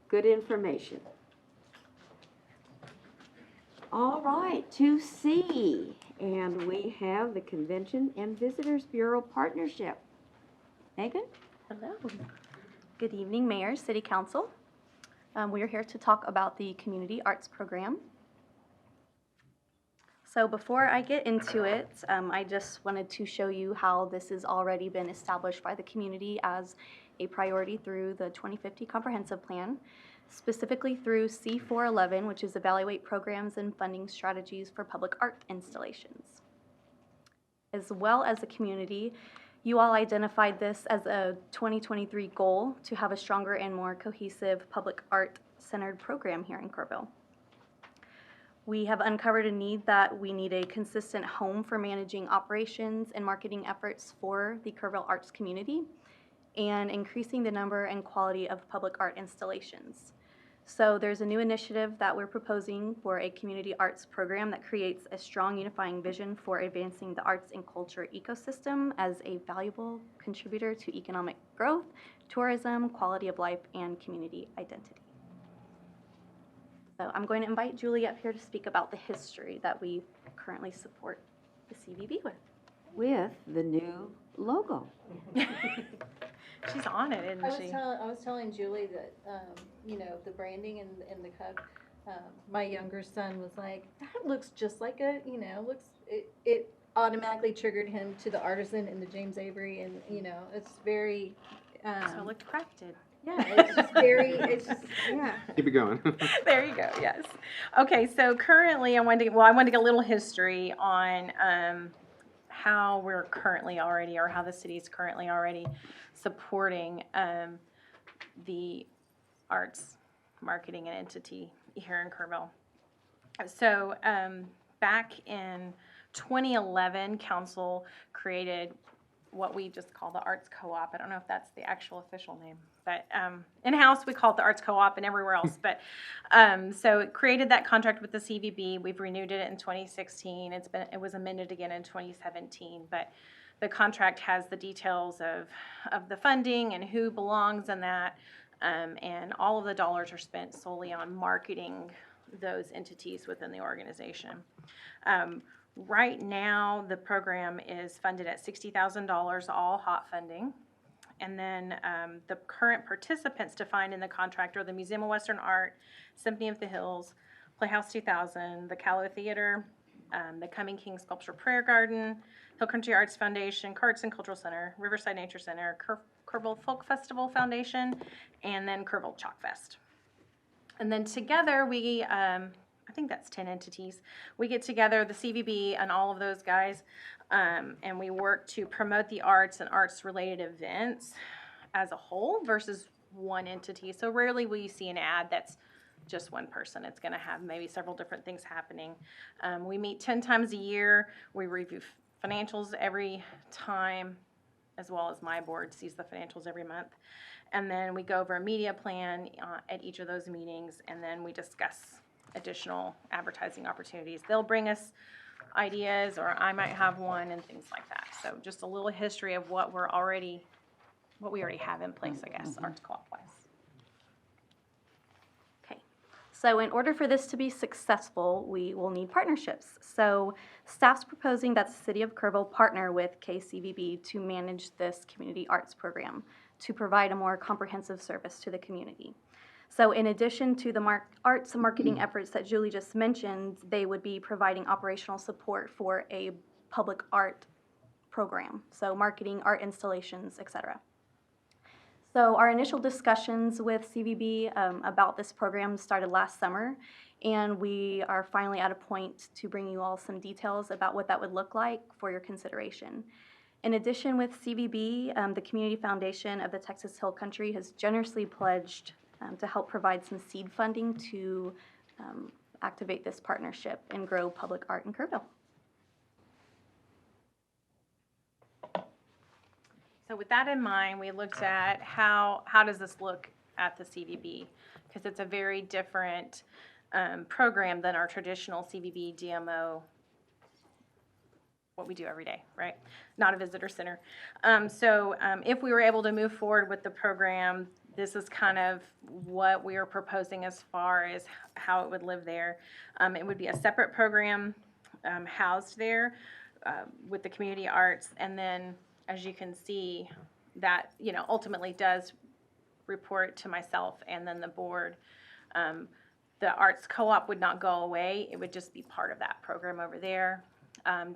Good information. All right, 2C, and we have the Convention and Visitors Bureau Partnership. Megan? Hello. Good evening, Mayor, City Council. We are here to talk about the Community Arts Program. So before I get into it, I just wanted to show you how this has already been established by the community as a priority through the 2050 Comprehensive Plan, specifically through C411, which is Evaluate Programs and Funding Strategies for Public Art Installations. As well as a community, you all identified this as a 2023 goal to have a stronger and more cohesive public art-centered program here in Kerrville. We have uncovered a need that we need a consistent home for managing operations and marketing efforts for the Kerrville arts community and increasing the number and quality of public art installations. So there's a new initiative that we're proposing for a community arts program that creates a strong unifying vision for advancing the arts and culture ecosystem as a valuable contributor to economic growth, tourism, quality of life, and community identity. So I'm going to invite Julie up here to speak about the history that we currently support the CVB with. with the new logo. She's on it, isn't she? I was telling Julie that, you know, the branding and the cup, my younger son was like, that looks just like it automatically triggered him to the Artisan and the James Avery, and, you know, it's very, So it looked crafted. yeah, it's just very, it's just, yeah. Keep it going. There you go, yes. Okay, so currently I wanted to get a little history on how we're currently already, or how the city's currently already supporting the arts marketing and entity here in Kerrville. So back in 2011, council created what we just call the Arts Co-op. I don't know if that's the actual official name, but in-house we call it the Arts Co-op and everywhere else. But so it created that contract with the CVB. We've renewed it in 2016. It was amended again in 2017. But the contract has the details of the funding and who belongs in that, and all of the dollars are spent solely on marketing those entities within the organization. Right now, the program is funded at $60,000, all hot funding. And then the current participants defined in the contract are the Museum of Western Art, Symphony of the Hills, Playhouse 2000, the Callow Theater, the Coming King Sculpture Prayer Garden, Hill Country Arts Foundation, Carson Cultural Center, Riverside Nature Center, Kerrville Folk Festival Foundation, and then Kerrville Chalk Fest. And then together we, I think that's 10 entities. We get together, the CVB and all of those guys, and we work to promote the arts and arts-related events as a whole versus one entity. So rarely will you see an ad that's just one person. It's going to have maybe several different things happening. We meet 10 times a year. We review financials every time, as well as my board sees the financials every month. And then we go over a media plan at each of those meetings, and then we discuss additional advertising opportunities. They'll bring us ideas, or I might have one, and things like that. So just a little history of what we already have in place, I guess, Arts Co-op wise. Okay, so in order for this to be successful, we will need partnerships. So staff's proposing that the City of Kerrville partner with KCVB to manage this community arts program to provide a more comprehensive service to the community. So in addition to the arts and marketing efforts that Julie just mentioned, they would be providing operational support for a public art program, so marketing, art installations, etc. So our initial discussions with CVB about this program started last summer, and we are finally at a point to bring you all some details about what that would look like for your consideration. In addition, with CVB, the Community Foundation of the Texas Hill Country has generously pledged to help provide some seed funding to activate this partnership and grow public art in Kerrville. So with that in mind, we looked at how does this look at the CVB, because it's a very different program than our traditional CVB DMO, what we do every day, right? Not a visitor center. So if we were able to move forward with the program, this is kind of what we are proposing as far as how it would live there. It would be a separate program housed there with the community arts, and then as you can see, that ultimately does report to myself and then the board. The Arts Co-op would not go away. It would just be part of that program over there.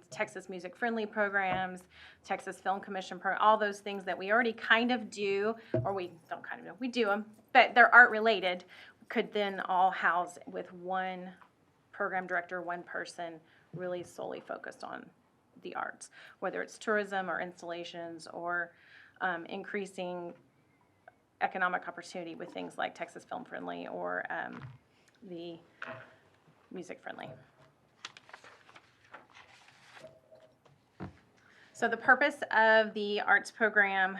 Texas Music Friendly programs, Texas Film Commission all those things that we already kind of do, or we don't kind of do, we do them, but they're art related, could then all house with one program director, one person really solely focused on the arts, whether it's tourism or installations or increasing economic opportunity with things like Texas Film Friendly or the Music Friendly. So the purpose of the arts program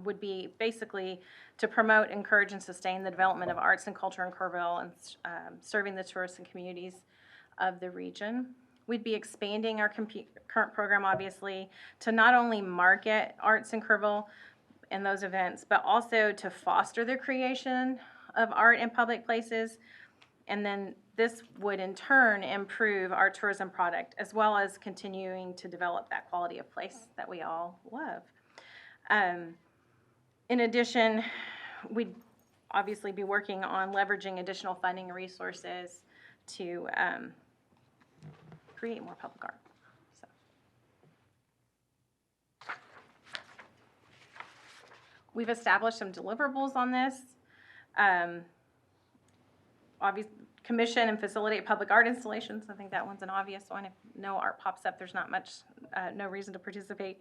would be basically to promote, encourage, and sustain the development of arts and culture in Kerrville and serving the tourists and communities of the region. We'd be expanding our current program, obviously, to not only market arts in Kerrville and those events, but also to foster the creation of art in public places, and then this would in turn improve our tourism product as well as continuing to develop that quality of place that we all love. In addition, we'd obviously be working on leveraging additional funding and resources to create more public art. So. We've established some deliverables on this. Obviously, commission and facilitate public art installations. I think that one's an obvious one. If no art pops up, there's not much, no reason to participate.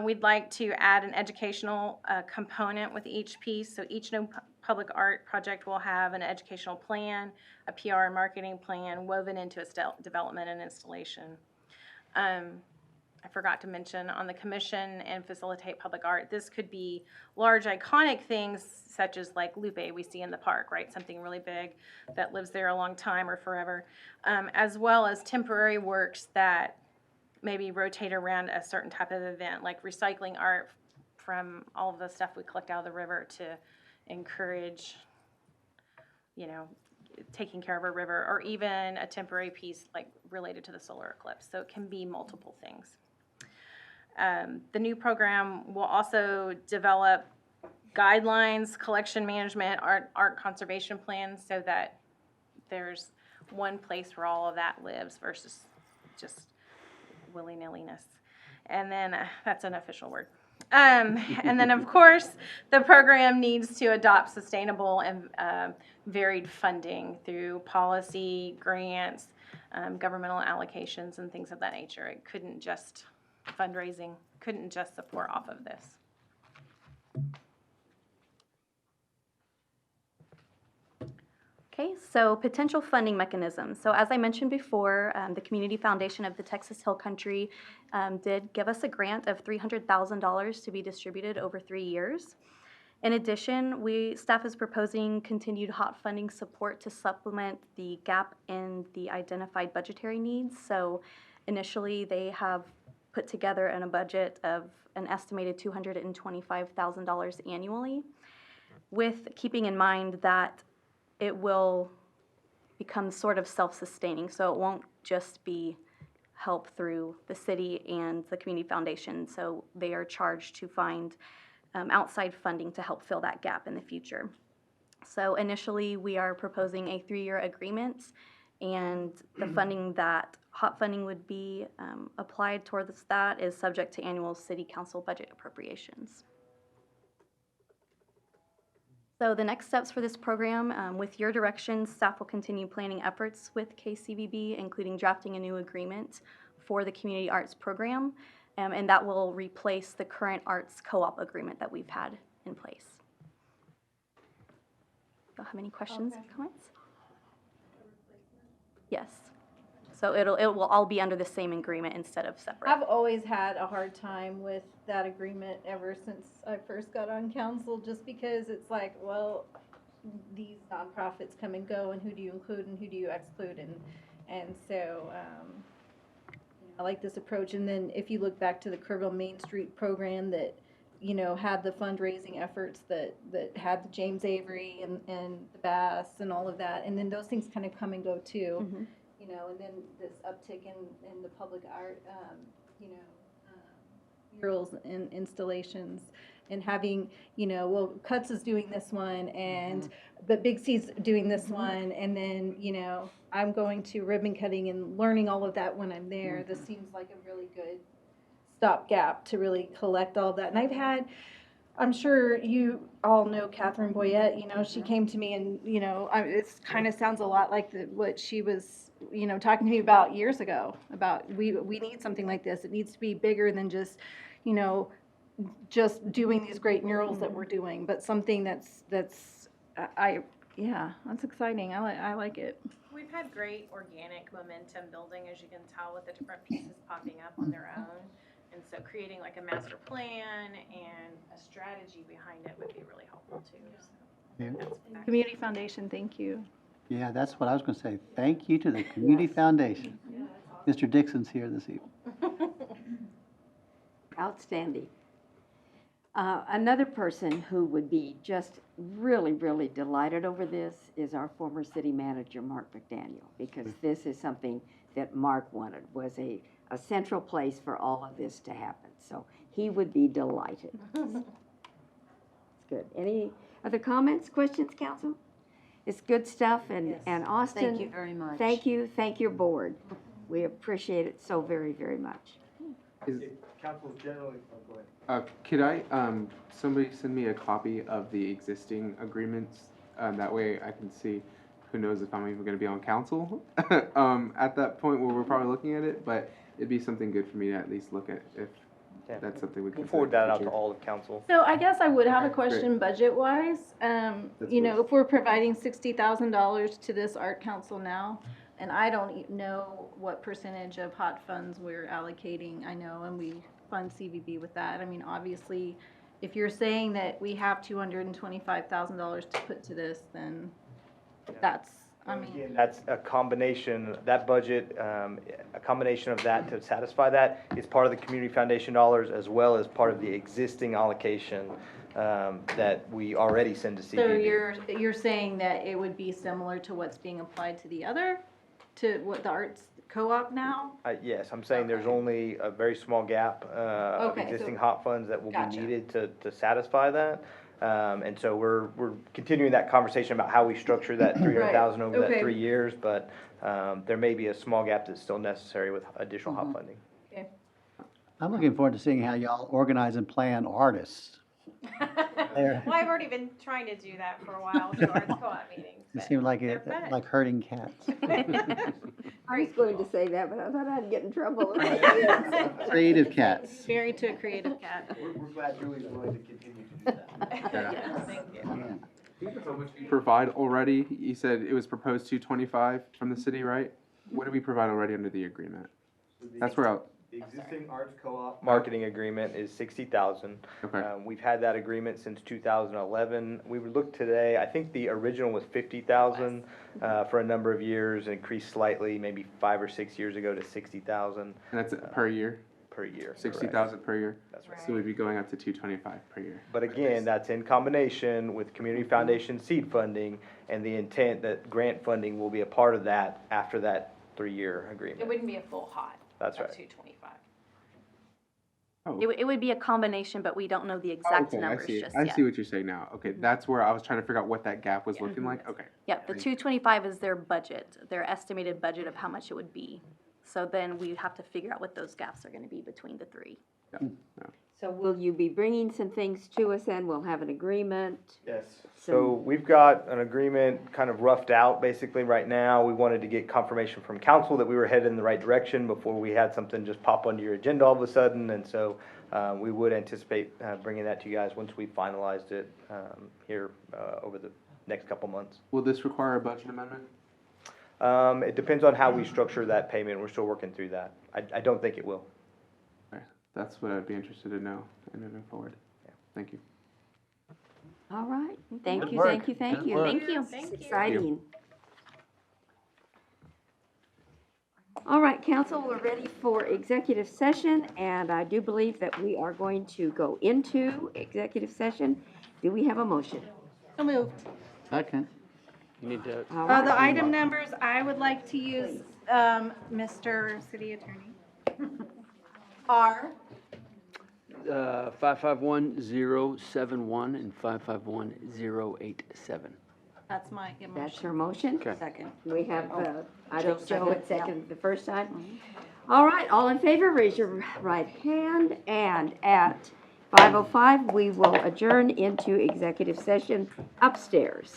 We'd like to add an educational component with each piece. So each new public art project will have an educational plan, a PR and marketing plan woven into its development and installation. I forgot to mention on the commission and facilitate public art, this could be large iconic things such as like Lupe we see in the park, right? Something really big that lives there a long time or forever, as well as temporary works that maybe rotate around a certain type of event, like recycling art from all of the stuff we collect out of the river to encourage, you know, taking care of a river, or even a temporary piece like related to the solar eclipse. So it can be multiple things. The new program will also develop guidelines, collection management, art conservation plans, so that there's one place where all of that lives versus just willy-nilly-ness. And then, that's an official word. And then, of course, the program needs to adopt sustainable and varied funding through policy, grants, governmental allocations, and things of that nature. It couldn't just, fundraising couldn't just support off of this. Okay, so potential funding mechanisms. So as I mentioned before, the Community Foundation of the Texas Hill Country did give us a grant of $300,000 to be distributed over 3 years. In addition, staff is proposing continued HOT funding support to supplement the gap in the identified budgetary needs. So initially, they have put together in a budget of an estimated $225,000 annually, with keeping in mind that it will become sort of self-sustaining, so it won't just be help through the city and the community foundation. So they are charged to find outside funding to help fill that gap in the future. So initially, we are proposing a 3-year agreement, and the funding that HOT funding would be applied towards that is subject to annual city council budget appropriations. So the next steps for this program, with your direction, staff will continue planning efforts with KCVB, including drafting a new agreement for the community arts program, and that will replace the current arts co-op agreement that we've had in place. Do you have any questions or comments? Yes. So it will all be under the same agreement instead of separate. I've always had a hard time with that agreement ever since I first got on council, just because it's like, well, these nonprofits come and go, and who do you include and who do you exclude, and so I like this approach. And then if you look back to the Kerrville Main Street program that, you know, had the fundraising efforts that had the James Avery and the Bass and all of that, and then those things kind of come and go too. Mm-hmm. You know, and then this uptick in the public art, you know, murals and installations, and having, you know, well, Cuts is doing this one, and but Big C's doing this one, and then, you know, I'm going to ribbon cutting and learning all of that when I'm there. This seems like a really good stopgap to really collect all that. And I'm sure you all know Catherine Boyette. You know, she came to me, and, you know, it kind of sounds a lot like what she was, you know, talking to me about years ago, about we need something like this. It needs to be bigger than just, you know, just doing these great murals that we're doing, but something that's exciting. I like it. We've had great organic momentum building, as you can tell, with the different pieces popping up on their own. And so creating like a master plan and a strategy behind it would be really helpful too. So Yeah. that's Community Foundation, thank you. Yeah, that's what I was going to say. Thank you to the Community Foundation. Mr. Dixon's here this evening. Outstanding. Another person who would be just really, really delighted over this is our former city manager, Mark McDaniel, because this is something that Mark wanted, was a central place for all of this to happen. So he would be delighted. It's good. Any other comments, questions, council? It's good stuff, and Austin. Thank you very much. Thank your board. We appreciate it so very, very much. Council generally, go ahead. Could I, somebody send me a copy of the existing agreements? That way I can see, who knows if I'm even gonna be on council, at that point where we're probably looking at it, but it'd be something good for me to at least look at if Yeah. that's something we can. We'll forward that out to all of council. So I guess I would have a Okay, great. question budget-wise. You know, what- if we're providing $60,000 to this art council now, and I don't know what percentage of hot funds we're allocating, I know, and we fund CVB with that. I mean, obviously, if you're saying that we have $225,000 to put to this, then that's, I mean. Again, that's a combination, that budget, a combination of that to satisfy that is part of the community foundation dollars as well as part of the existing allocation that we already send to So CVB. you're saying that it would be similar to what's being applied to the other, to what the arts co-op now? Yes, I'm saying there's only a very small gap of Okay, so- existing hot funds that will be Gotcha. needed to satisfy that. And so we're continuing that conversation about how we structure that 300,000 over that okay. 3 years, but there may be a small gap that's still necessary with additional hot funding. I'm looking forward to seeing how y'all organize and plan artists. There. Well, I've already been trying to do that for a while through arts co-op meetings. It but seemed like they're fun. like herding cats. I was going to say that, but I thought I'd get in trouble. Creative cats. Married to a creative cat. We're glad Julie's willing to continue to do that. Yeah. Thank you. Yeah. Provide already, you said it was proposed 225 from the city, right? What do we provide already under the agreement? That's where I'll, The existing arts co-op marketing agreement is 60,000. okay, We've had that agreement since 2011. We would look today, I think the original was 50,000 for a number of years, increased slightly, maybe 5 or 6 years ago to 60,000 and that's per year, per year. correct. 60,000 per year? That's right. So we'd be going up to 225 per year. But again, that's in combination with Community Foundation seed funding and the intent that grant funding will be a part of that after that 3-year It agreement. wouldn't be a full hot. That's right. 225. Oh. It would be a combination, but we don't know the exact Okay, numbers I see. just I yet. see what you're saying now. Okay, that's where I was trying to figure out what that gap was looking like. Okay. Yep, the 225 is their budget, their estimated budget of how much it would be. So then we have to figure out what those gaps are gonna be between the three. So will you be bringing some things to us and we'll have an agreement? Yes. So we've got an agreement kind of roughed out basically right now. We wanted to get confirmation from council that we were headed in the right direction before we had something just pop onto your agenda all of a sudden. And so we would anticipate bringing that to you guys once we finalized it here over the next couple months. Will this require a budget amendment? It depends on how we structure that payment. We're still working through that. I don't think it will. Okay, that's what I'd be interested to know in moving forward. Thank you. All right, thank Good you, work. thank you, thank Good you. work. Thank you. It's exciting. All right, council, we're ready for executive session, and I do believe that we are going to go into executive session. Do we have a motion? So moved. Second. All right. The item numbers, I would like to use, Mr. City Attorney. R, 551071 and 551087. that's my That's motion. her motion? Okay. Second. We have, I think Joe had seconded the first time. All right, all in favor, raise your right hand, and at 5:05, we will adjourn into executive session upstairs.